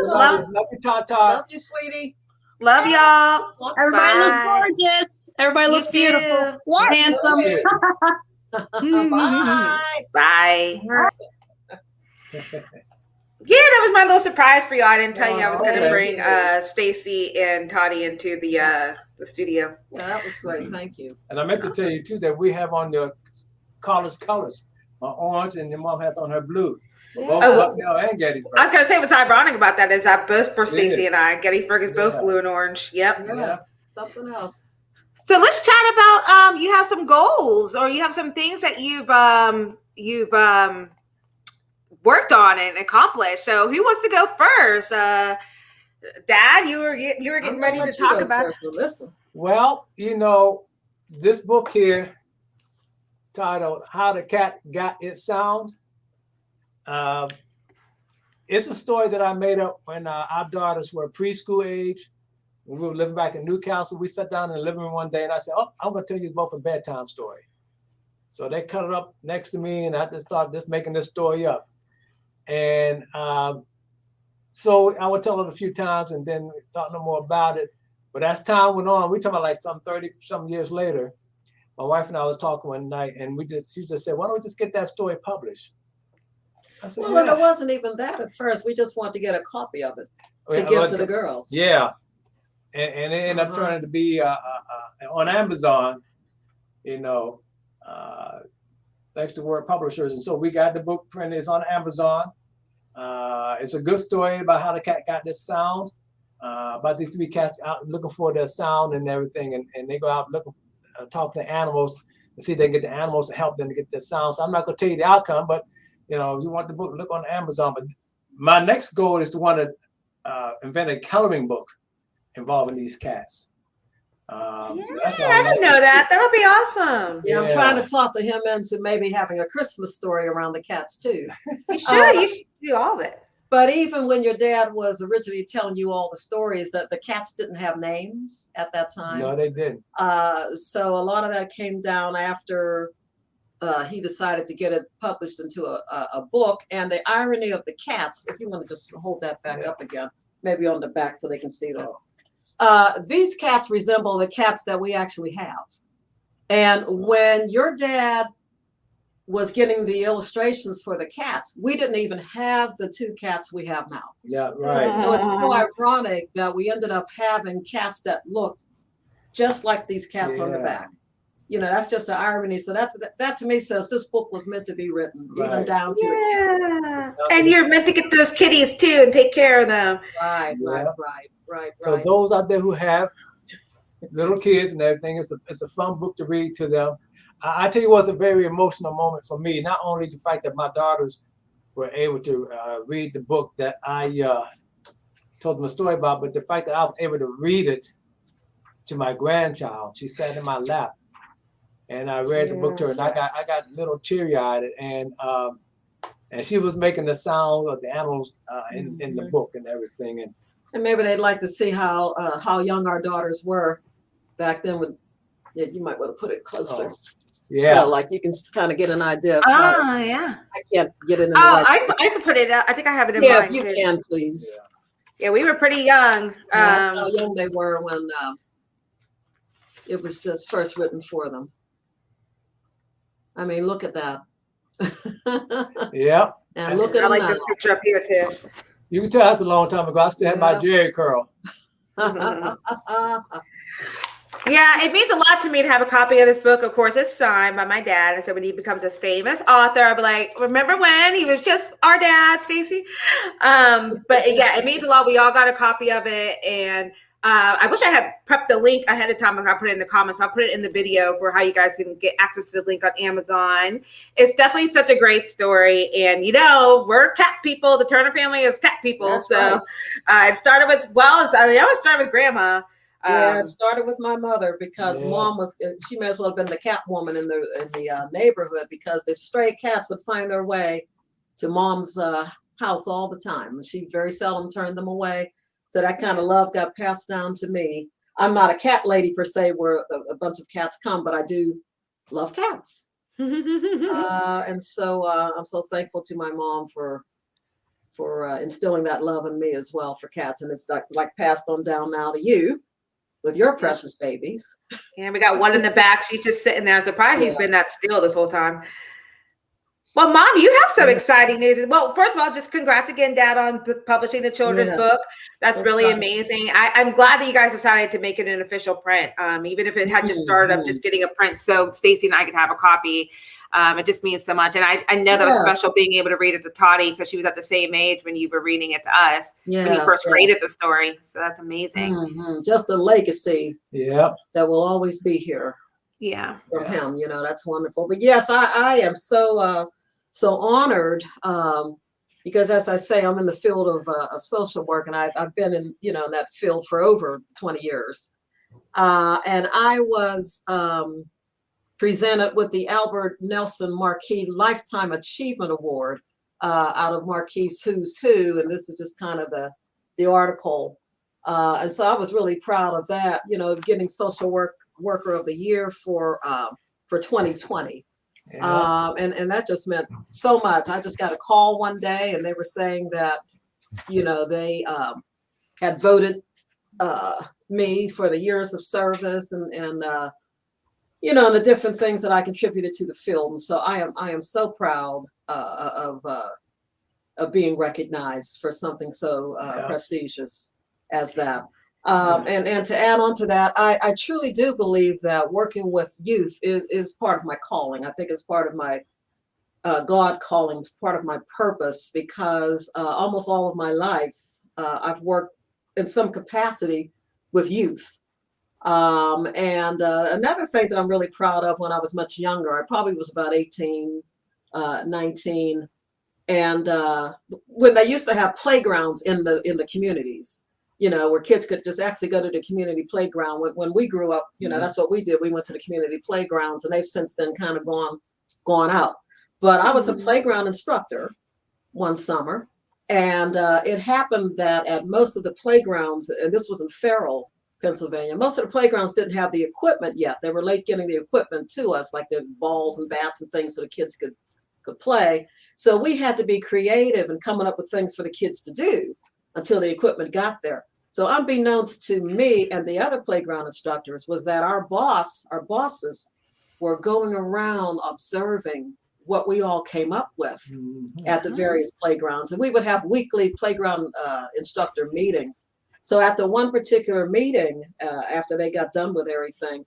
Love you, Tata. Love you, sweetie. Love y'all. Everybody looks gorgeous. Everybody looks beautiful. Handsome. Bye. Yeah, that was my little surprise for you. I didn't tell you I was going to bring Stacy and Toddy into the studio. Yeah, that was great. Thank you. And I meant to tell you too that we have on the college colors, orange, and your mom has on her blue. Yeah. Both Bucknell and Gettysburg. I was going to say what's ironic about that is that both for Stacy and I, Gettysburg is both blue and orange. Yep. Yeah. Something else. So let's chat about you have some goals, or you have some things that you've worked on and accomplished. So who wants to go first? Dad, you were getting I'm ready gonna to let you talk go about. first on this one. Well, this book here, titled "How the Cat Got Its Sound," it's a story that I made up when our daughters were preschool age. When we were living back in Newcastle, we sat down in the living room one day and I said, "Oh, I'm going to tell you both a bedtime story." So they cut it up next to me and I just started making this story up. And so I would tell it a few times and then thought no more about it. But as time went on, we're talking about like some 30 some years later, my wife and I was talking one night and she just said, "Why don't we just get that story published?" I said, Well, and "Yeah." it wasn't even that at first. We just wanted to get a copy of it to Yeah, give to the girls. Yeah. And it ended up turning to be on Amazon, thanks to Word Publishers. And so we got the book printed. It's on Amazon. It's a good story about how the cat got this sound, about these three cats out looking for their sound and everything. And they go out looking, talking to animals to see if they can get the animals to help them to get their sound. So I'm not going to tell you the outcome, but, if you want the book, look on Amazon. But my next goal is to want to invent a coloring book involving these cats. Yeah, So that's what I didn't know that. That'll be awesome. Yeah, I'm trying to talk to him into maybe having a Christmas story around the cats too. You should do all of it. But even when your dad was originally telling you all the stories, that the cats didn't have names at that time. No, they didn't. So a lot of that came down after he decided to get it published into a book. And the irony of the cats, if you want to just hold that back up again, maybe on the back so they can see that. These cats resemble the cats that we actually have. And when your dad was getting the illustrations for the cats, we didn't even have the two cats we have now. Yeah, right. So it's so ironic that we ended up having cats that looked just like these cats on the back. That's just an irony. So that to me says this book was meant to be written, even down to the cat. And you're meant to get those kitties too and take care of them. Right. So those out there who have little kids and everything, it's a fun book to read to them. I tell you what, it's a very emotional moment for me. Not only the fact that my daughters were able to read the book that I told them a story about, but the fact that I was able to read it to my grandchild. She sat in my lap, and I read the book to her, and I got a little teary-eyed, and she was making the sound of the animals in the book and everything, and maybe they'd like to see how young our daughters were back then. You might want to put it closer. Yeah, so like you can kind of get an idea of yeah. I can't get it in the I can put it out. I think I have it in yeah, mind if you too. can, please. Yeah, we were pretty young. That's how young they were when it was just first written for them. I mean, look at that. Yeah. And look at I like them this picture up here too. You can tell that's a long time ago. I still have my Jerry curl. Yeah, it means a lot to me to have a copy of this book. Of course, it's signed by my dad. And so when he becomes this famous author, I'll be like, remember when he was just our dad, Stacy? But yeah, it means a lot. We all got a copy of it. And I wish I had prepped the link ahead of time. I'll put it in the comments. I'll put it in the video for how you guys can get access to this link on Amazon. It's definitely such a great story. And, we're cat people. The Turner family is cat people. That's so it started with, I always started with grandma. Yeah, it started with my mother because mom she may as well have been the cat woman in the neighborhood, because the stray cats would find their way to mom's house all the time. And she very seldom turned them away. So that kind of love got passed down to me. I'm not a cat lady per se where a bunch of cats come, but I do love cats. And so I'm so thankful to my mom for instilling that love in me as well for cats. And it's like passed on down now to you with your precious babies. Yeah, we got one in the back. She's just sitting there. I'm surprised he's been that still this whole time. Well, Mom, you have some exciting news. Well, first of all, just congrats again, Dad, on publishing the children's book. That's really amazing. I'm glad that you guys decided to make it an official print, even if it had just started up just getting a print so Stacy and I could have a copy. It just means so much. And I know that was special being able to read it to Toddy because she was at the same age when you were reading it to us when you first created the story. So that's amazing. Just a legacy that will always be here. Yeah. From him, that's wonderful. But yes, I am so honored because as I say, I'm in the field of social work, and I've been in, in that field for over 20 years. And I was presented with the Albert Nelson Marquis Lifetime Achievement Award out of Marquis' Who's Who, and this is just kind of the article. And so I was really proud of that, getting Social Worker of the Year for 2020. Yeah. And that just meant so much. I just got a call one day, and they were saying that, they had voted me for the years of service and the different things that I contributed to the film. So I am so proud of being recognized for something so prestigious as that. And to add on to that, I truly do believe that working with youth is part of my calling. I think it's part of my God calling, it's part of my purpose, because almost all of my life I've worked in some capacity with youth. And another thing that I'm really proud of, when I was much younger, I probably was about 18, 19, and when they used to have playgrounds in the communities, where kids could just actually go to the community playground. When we grew up, that's what we did. We went to the community playgrounds, and they've since then kind of gone out. But I was a playground instructor one summer, and it happened that at most of the playgrounds, and this was in Farrell, Pennsylvania, most of the playgrounds didn't have the equipment yet. They were late getting the equipment to us, like the balls and bats and things so the kids could play. So we had to be creative and coming up with things for the kids to do until the equipment got there. So unbeknownst to me and the other playground instructors was that our bosses were going around observing what we all came up with at the various playgrounds. And we would have weekly playground instructor meetings. So at the one particular meeting, after they got done with everything,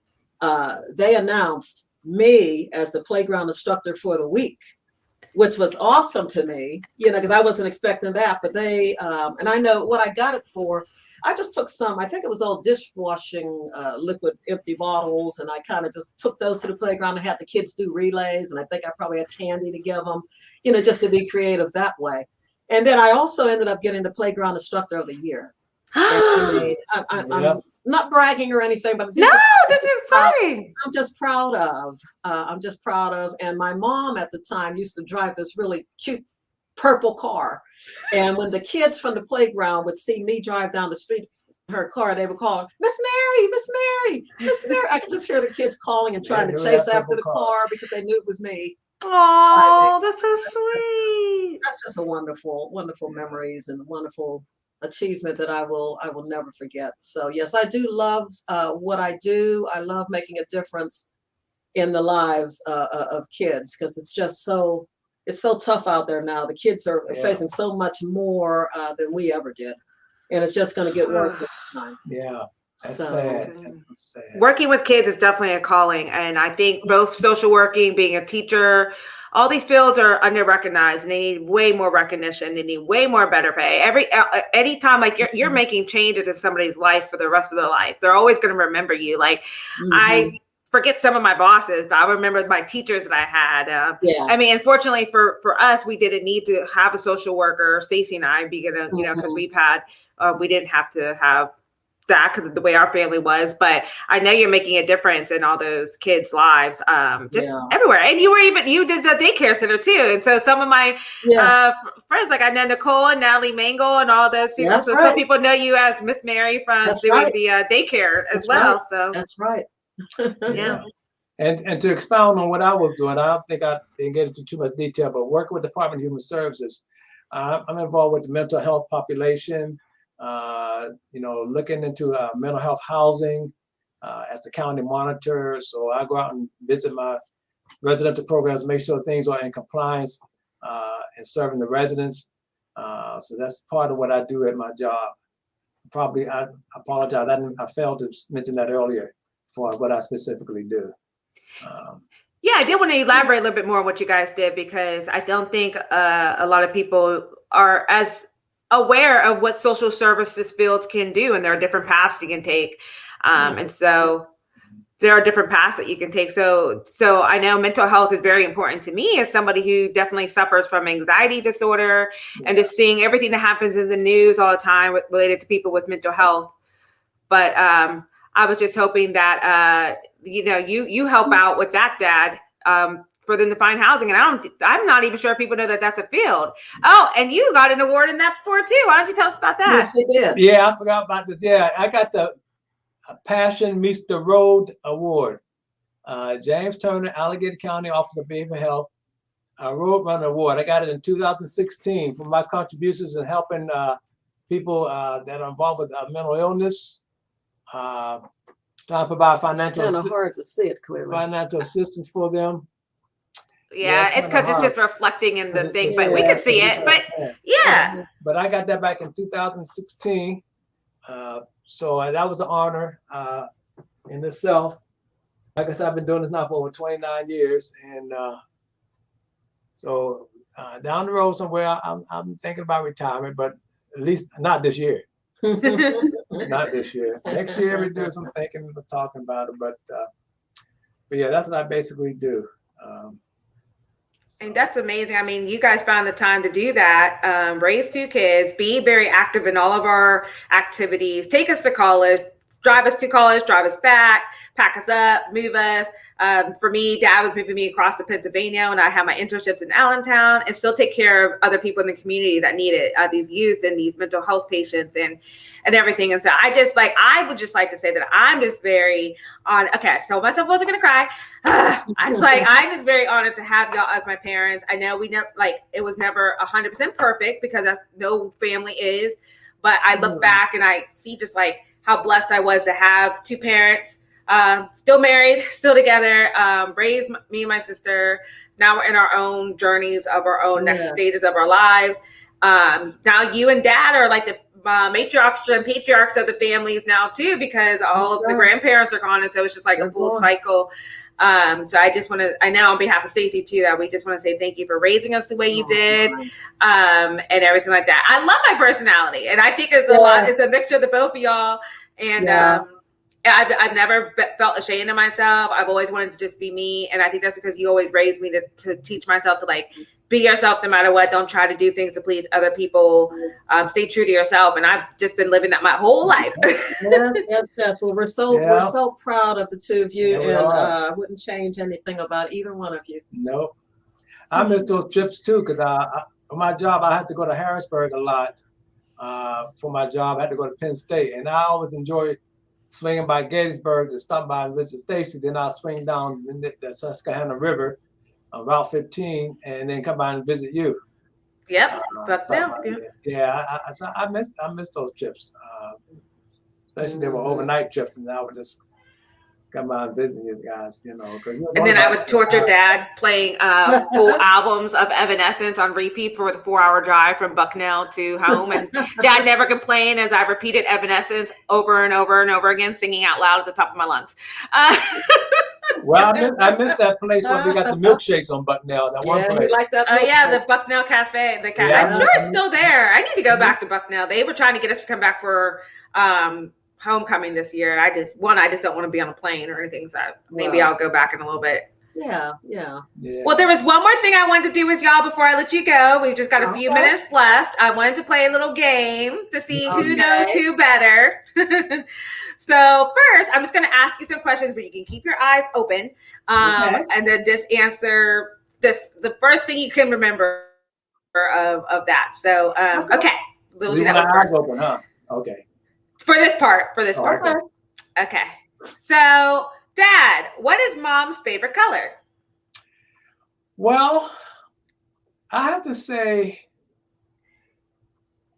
they announced me as the playground instructor for the week, which was awesome to me, because I wasn't expecting that. But they, and I know what I got it for. I just took some, I think it was old dishwashing liquid empty bottles, and I kind of just took those to the playground and had the kids do relays. And I think I probably had candy to give them, just to be creative that way. And then I also ended up getting the playground instructor of the year. And I'm not bragging or anything, but no, this is exciting. I'm just proud of. And my mom at the time used to drive this really cute purple car. And when the kids from the playground would see me drive down the street in her car, they would call, Miss Mary, Miss Mary, Miss Mary. I could just hear the kids calling and trying to chase after the car because they knew it was me. Oh, that's so sweet. That's just a wonderful, wonderful memories and wonderful achievement that I will never forget. So yes, I do love what I do. I love making a difference in the lives of kids, because it's just so tough out there now. The kids are facing so much more than we ever did, and it's just going to get worse every time. Yeah. That's sad. That's sad. Working with kids is definitely a calling. And I think both social working, being a teacher, all these fields are under-recognized, and they need way more recognition. They need way more better pay. Anytime like you're making changes in somebody's life for the rest of their life, they're always going to remember you. Like I forget some of my bosses, but I remember my teachers that I had. I mean, unfortunately for us, we didn't need to have a social worker, Stacy and I, because we didn't have to have that because of the way our family was. But I know you're making a difference in all those kids' lives, everywhere. And you did the daycare center too. And so some of my friends, like I know Nicole and Natalie Mangle and all those people. That's so right. Some people know you as Miss Mary from doing the daycare as well. Right. So that's right. Yeah. And to expound on what I was doing, I don't think I didn't get into too much detail, but working with the Department of Human Services, I'm involved with the mental health population, looking into mental health housing as the county monitor. So I go out and visit my residential programs, make sure things are in compliance and serving the residents. So that's part of what I do at my job. Probably, I apologize, I failed to mention that earlier for what I specifically do. I did want to elaborate a little bit more on what you guys did, because I don't think a lot of people are as aware of what social services fields can do, and there are different paths you can take. And so there are different paths that you can take. So I know mental health is very important to me as somebody who definitely suffers from anxiety disorder, and just seeing everything that happens in the news all the time related to people with mental health. But I was just hoping that you help out with that, Dad, for them to find housing. And I'm not even sure people know that that's a field. Oh, and you got an award in that before too. Why don't you tell us about that? Yes, he did. Yeah, I forgot about this. Yeah, I got the Passion Meets the Road Award. James Turner, Allegheny County Office of Behavioral Health, Road Runner Award. I got it in 2016 for my contributions in helping people that are involved with mental illness. Trying to provide It's kind of hard to see it clearly. financial assistance for them. Yeah, it's because it's just reflecting in the thing, but we can see it. But yeah. But I got that back in 2016. So that was an honor in itself. Like I said, I've been doing this now for over 29 years. And so down the road somewhere, I'm thinking about retirement, but at least not this year. Not this year. Next year, we do some thinking, talking about it. But yeah, that's what I basically do. And that's amazing. I mean, you guys found the time to do that, raise 2 kids, be very active in all of our activities, take us to college, drive us to college, drive us back, pack us up, move us. For me, Dad was moving me across to Pennsylvania when I had my internships in Allentown, and still take care of other people in the community that need it, these youth and these mental health patients and everything. And so I would just like to say that I'm just very okay, I told myself I wasn't gonna cry. I'm just very honored to have y'all as my parents. I know we never, it was never 100% perfect, because that's no family is, but I look back and I see just how blessed I was to have 2 parents, still married, still together, raised me and my sister. Now we're in our own journeys of our own next stages of our lives. Now you and Dad are like the matriarchs and patriarchs of the families now too, because all of the grandparents are gone, and so it's just like a full cycle. So I just want to, I know on behalf of Stacy too, that we just want to say thank you for raising us the way you did, and everything like that. I love my personality, and I think it's a lot. It's a mixture of the both of y'all, and I've never felt ashamed of myself. I've always wanted to just be me, and I think that's because you always raised me to teach myself to be yourself no matter what. Don't try to do things to please other people. Stay true to yourself, and I've just been living that my whole life. Yes. Well, we're so proud of the 2 of you, and I wouldn't change anything about either one of you. Nope. I miss those trips too, because for my job, I had to go to Harrisburg a lot. For my job, I had to go to Penn State, and I always enjoyed swinging by Gettysburg to stop by and visit Stacy. Then I'll swing down the Susquehanna River on Route 15, and then come by and visit you. Yep. I missed those trips. Especially they were overnight trips, and I would just come by and visit you guys, And then I would torture Dad playing full albums of Evanescence on repeat for the 4-hour drive from Bucknell to home. And Dad never complained as I repeated Evanescence over and over and over again, singing out loud at the top of my lungs. Well, I missed that place where we got the milkshakes on Bucknell. That one place. Like that. Oh yeah, the Bucknell Cafe. I'm sure it's still there. I need to go back to Bucknell. They were trying to get us to come back for homecoming this year, and I just don't want to be on a plane or anything, so maybe I'll go back in a little bit. Yeah. Well, there was one more thing I wanted to do with y'all before I let you go. We've just got a few minutes left. I wanted to play a little game to see who knows who better. So first, I'm just going to ask you some questions, but you can keep your eyes open, and then just answer the first thing you can remember of that. So okay, we'll do that one first. Open, huh? Okay. For this part. Okay. So, Dad, what is Mom's favorite color? Well, I have to say,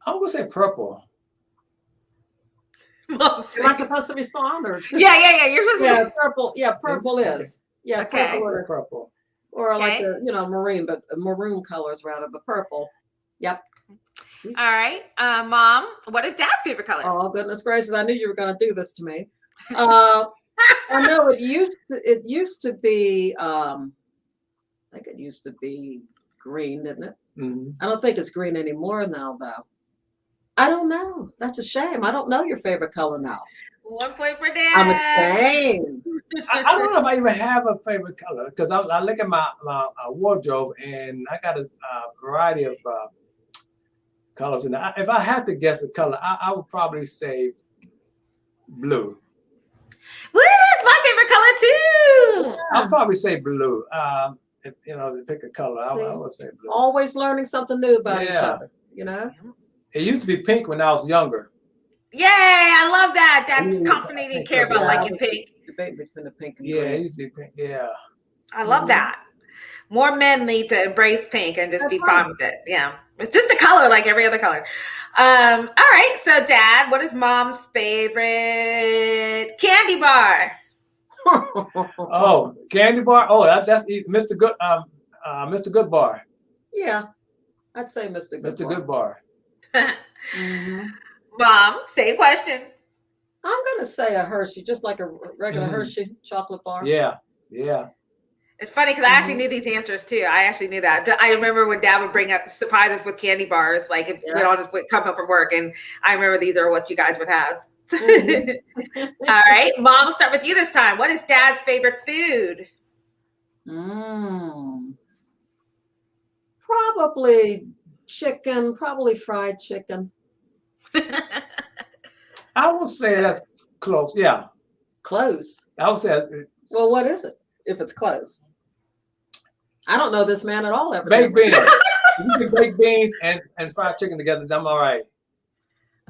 I'm going to say purple. Am I supposed to respond? Or? Yeah. You're supposed to. Yeah, purple. Yeah, purple is. Yeah, okay. Purple. Or like the, maroon colors rather, but purple. Yep. All right. Mom, what is Dad's favorite color? Oh, goodness gracious. I knew you were going to do this to me. I know it used to be, I think it used to be green, didn't it? Mm-hmm. I don't think it's green anymore now, though. I don't know. That's a shame. I don't know your favorite color now. 1 point for I'm Dad. ashamed. I don't know if I even have a favorite color because I look at my wardrobe and I got a variety of colors. And if I had to guess a color, I would probably say blue. Woo, that's my favorite color too. I'll probably say blue. If, to pick a color, I See? would say blue. Always learning something new about each Yeah. other, you know? It used to be pink when I was younger. Yay, I love that. That's Ooh, confident he didn't pink care about color. liking pink. Debate between the pink and Yeah, green. it used to be pink. Yeah. I love that. More men need to embrace pink and just That's be right. fine with it. Yeah. It's just a color like every other color. All right. So, Dad, what is Mom's favorite candy bar? Oh, candy bar. Oh, that's Mr. Good. Mr. Good Bar. Yeah, I'd say Mr. Good. Mr. Good Bar. Mom, same question. I'm gonna say a Hershey, just like a regular Hershey chocolate bar. Yeah. Yeah. It's funny because I actually knew these answers too. I actually knew that. I remember when Dad would bring up surprises with candy bars, like if we all just would come home from work, and I remember these are what you guys would have. All right, Mom, we'll start with you this time. What is Dad's favorite food? Probably chicken, probably fried chicken. I will say that's close. Yeah. Close. I would say Well, what is it if it's close? I don't know this man at all. baked beans. If you get baked beans and fried chicken together, I'm all right.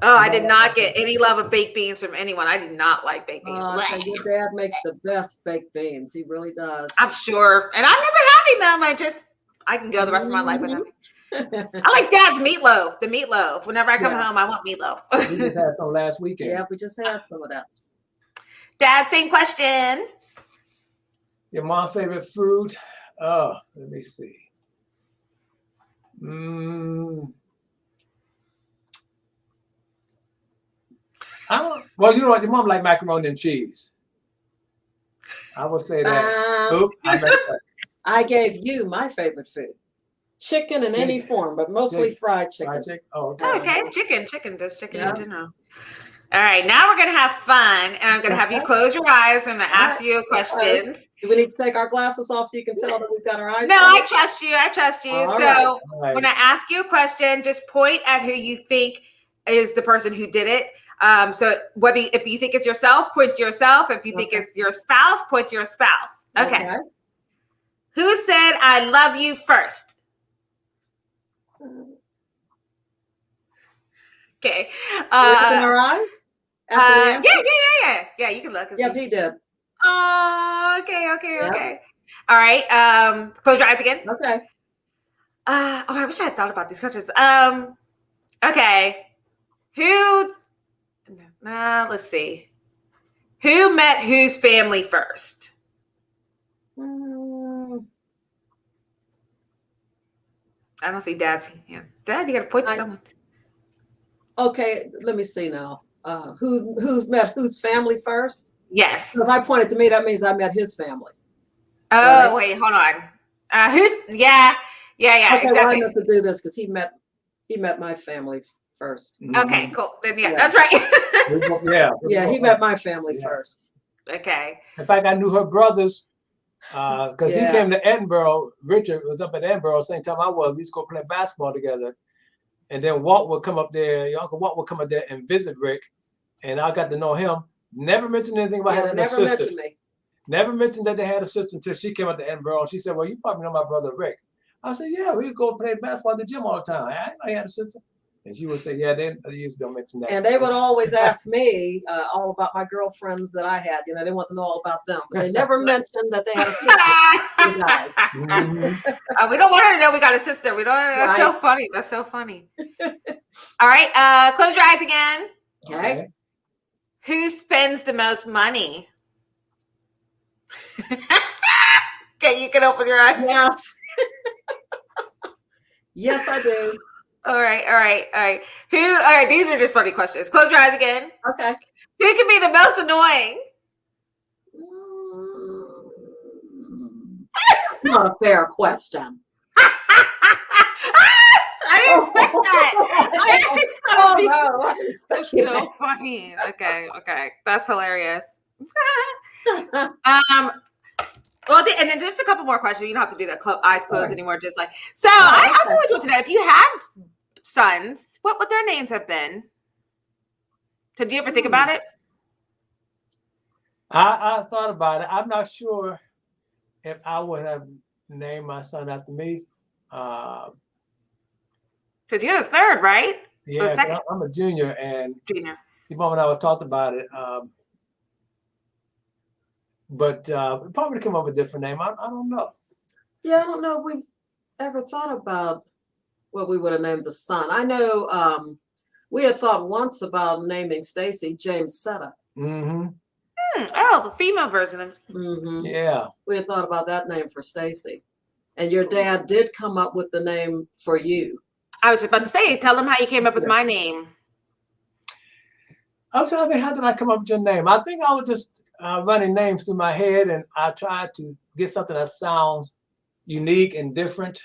Oh, I did not get any love of baked beans from anyone. I did not like baked beans. So your dad makes the best baked beans. He really does. I'm sure. And I remember having them. I can go the rest of my life without it. I like Dad's meatloaf, the meatloaf. Whenever I come home, I want meatloaf. We just had some last weekend. Yeah, we just had some of that. Dad, same question. Your mom's favorite food? Oh, let me see. Well, you know what? Your mom like macaroni and cheese. I would say that. Oops, I messed up. I gave you my favorite food. Chicken in any form, but mostly fried chicken. Fried chicken? Oh, okay. Chicken. Does chicken in general. All right, now we're going to have fun, and I'm going to have you close your eyes, and I'm going to ask you questions. Do we need to take our glasses off so you can tell that we've got our eyes No, on? I trust you. So when I ask you a question, just point at who you think is the person who did it. So if you think it's yourself, point to yourself. If you think it's your spouse, point to your spouse. Okay. Who said I love you first? Okay. In our eyes? Yeah. You can look. Yep, he did. Oh, okay. All right. Close your eyes again. Okay. I wish I had thought about these questions. Okay. Let's see. Who met whose family first? I don't see Dad's hand. Dad, you got to point to someone. Okay, let me see now. Who's met whose family first? Yes. So if I pointed to me, that means I met his family. Oh, wait, hold on. Yeah, okay, exactly. well, I have to do this because he met my family first. Okay, cool. Then that's right. Yeah, he met my family first. Okay. In fact, I knew her brothers because he came to Edinburgh. Richard was up at Edinburgh same time I was. We used to go play basketball together. And then Walt would come up there, your Uncle Walt would come up there and visit Rick. And I got to know him. Never mentioned anything about having a sister. Never mentioned me. Never mentioned that they had a sister until she came up to Edinburgh. And she said, well, you probably know my brother Rick. I said, yeah, we would go play basketball at the gym all the time. I didn't know he had a sister. And she would say, yeah, they usually don't mention that. And they would always ask me all about my girlfriends that I had. You know, they want to know all about them. But they never mentioned that they had a sister. We don't want her to know we got a sister. We don't. That's so funny. That's so funny. All right. Close your eyes again. Okay. Who spends the most money? Okay, you can open your eyes. Yes. Yes, I do. All right. All right, these are just funny questions. Close your eyes again. Okay. Who can be the most annoying? Not a fair question. I didn't expect that. I Actually, don't know. that's so funny. Okay, that's hilarious. Well, and then just a couple more questions. You don't have to do that eyes closed anymore. Just like so, I've always wanted to know if you had sons, what would their names have been? Did you ever think about it? I thought about it. I'm not sure if I would have named my son after me. Because you're the third, right? Yeah, second. I'm a junior, and Junior. Mom and I talked about it. But we probably come up with a different name. I don't know. Yeah, I don't know if we've ever thought about what we would have named the son. I know we had thought once about naming Stacy James Setta. Mm-hmm. Oh, the female version of. Mm-hmm. Yeah. We had thought about that name for Stacy. And your dad did come up with the name for you. I was just about to say, tell him how you came up with my name. I'm trying to think, how did I come up with your name? I think I was just running names through my head, and I tried to get something that sounds unique and different.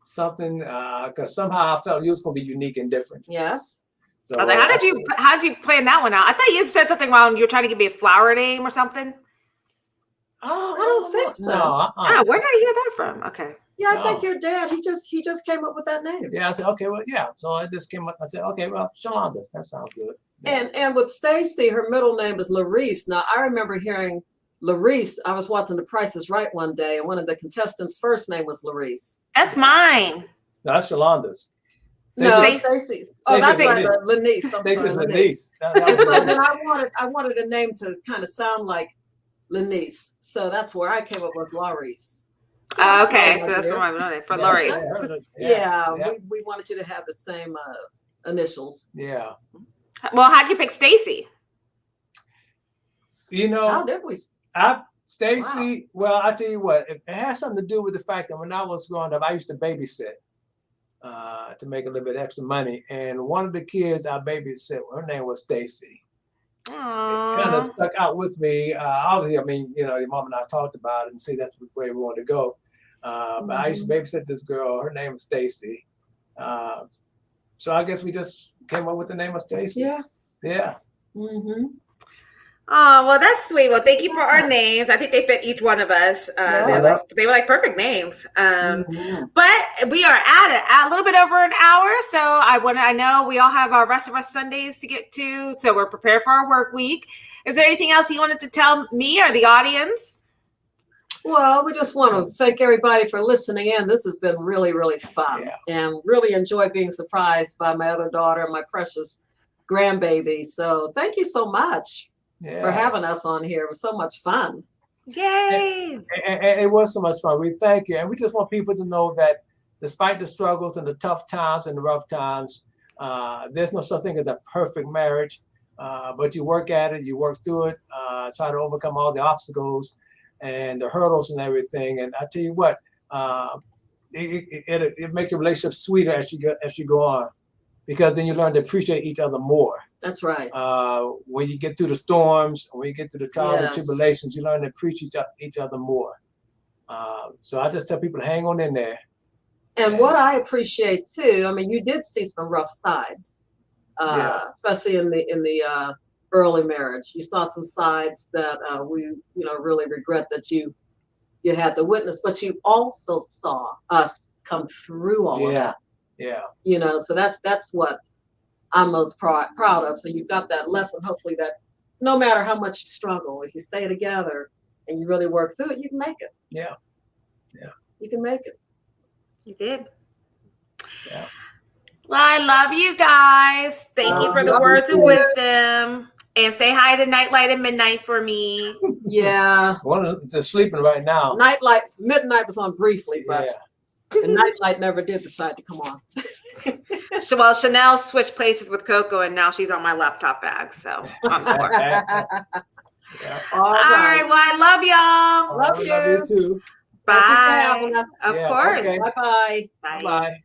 Something, because somehow I felt you was going to be unique and different. Yes. So I was like, how did you plan that one out? I thought you said something while you were trying to give me a flower name or something. Oh, I don't think so. No, where did I hear that from? Okay. Yeah, I think your dad, he just came up with that name. Yeah, I said, okay, well, yeah. So I just came up, I said, okay, well, Shalonda, that sounds good. Yeah. And with Stacy, her middle name is Larice. Now, I remember hearing Larice. I was watching The Price is Right one day, and one of the contestants' first name was Larice. That's mine. No, that's Shalonda's. No, Stacy. Oh, that's right, Lanice. Stacy's Lanice. Then I wanted a name to kind of sound like Lanice, so that's where I came up with Larice. Okay, so that's for my name for Lori. Yeah, we wanted you to have the same initials. Yeah. Well, how'd you pick Stacy? You know, how did we? Stacy. Wow. Well, I tell you what, it has something to do with the fact that when I was growing up, I used to babysit to make a little bit extra money, and one of the kids I babysit, her name was Stacy. It kind of stuck out with me. Obviously, I mean, you know, your mom and I talked about it and see that's where we wanted to go. But I used to babysit this girl. Her name was Stacy. So I guess we just came up with the name of Stacy. Yeah. Yeah. Mm-hmm. Oh, well, that's sweet. Well, thank you for our names. I think they fit each one of us. They were like perfect names. But we are at a little bit over an hour. So I know we all have our rest of our Sundays to get to. So we're prepared for our work week. Is there anything else you wanted to tell me or the audience? Well, we just want to thank everybody for listening in. This has been really, really fun and really enjoy being surprised by my other daughter and my precious grandbaby. So thank you so much for having us on here. It was so much fun. Yay! And it was so much fun. We thank you. And we just want people to know that despite the struggles and the tough times and the rough times, there's no such thing as a perfect marriage. But you work at it, you work through it, try to overcome all the obstacles and the hurdles and everything. And I tell you what, it makes your relationship sweeter as you go on, because then you learn to appreciate each other more. That's right. When you get through the storms, when you get through the trials and tribulations, you learn to appreciate each other more. So I just tell people to hang on in there. And what I appreciate too, I mean, you did see some rough sides, especially in the early marriage. You saw some sides that we, really regret that you had to witness, but you also saw us come through all of that. Yeah. So that's what I'm most proud of. So you've got that lesson, hopefully, that no matter how much you struggle, if you stay together and you really work through it, you can make it. Yeah. You can make it. You did. Yeah. Well, I love you guys. Thank you for the words of wisdom. And say hi to Nightlight and Midnight for me. Yeah. One of them sleeping right now. Midnight was on briefly, but and Nightlight never did decide to come on. Well, Chanel switched places with Coco, and now she's on my laptop bag. So I'm bored. All right. Well, I love y'all. Love you too. Bye. Thank you for having us. Of course. Okay. Bye-bye. Bye. Bye.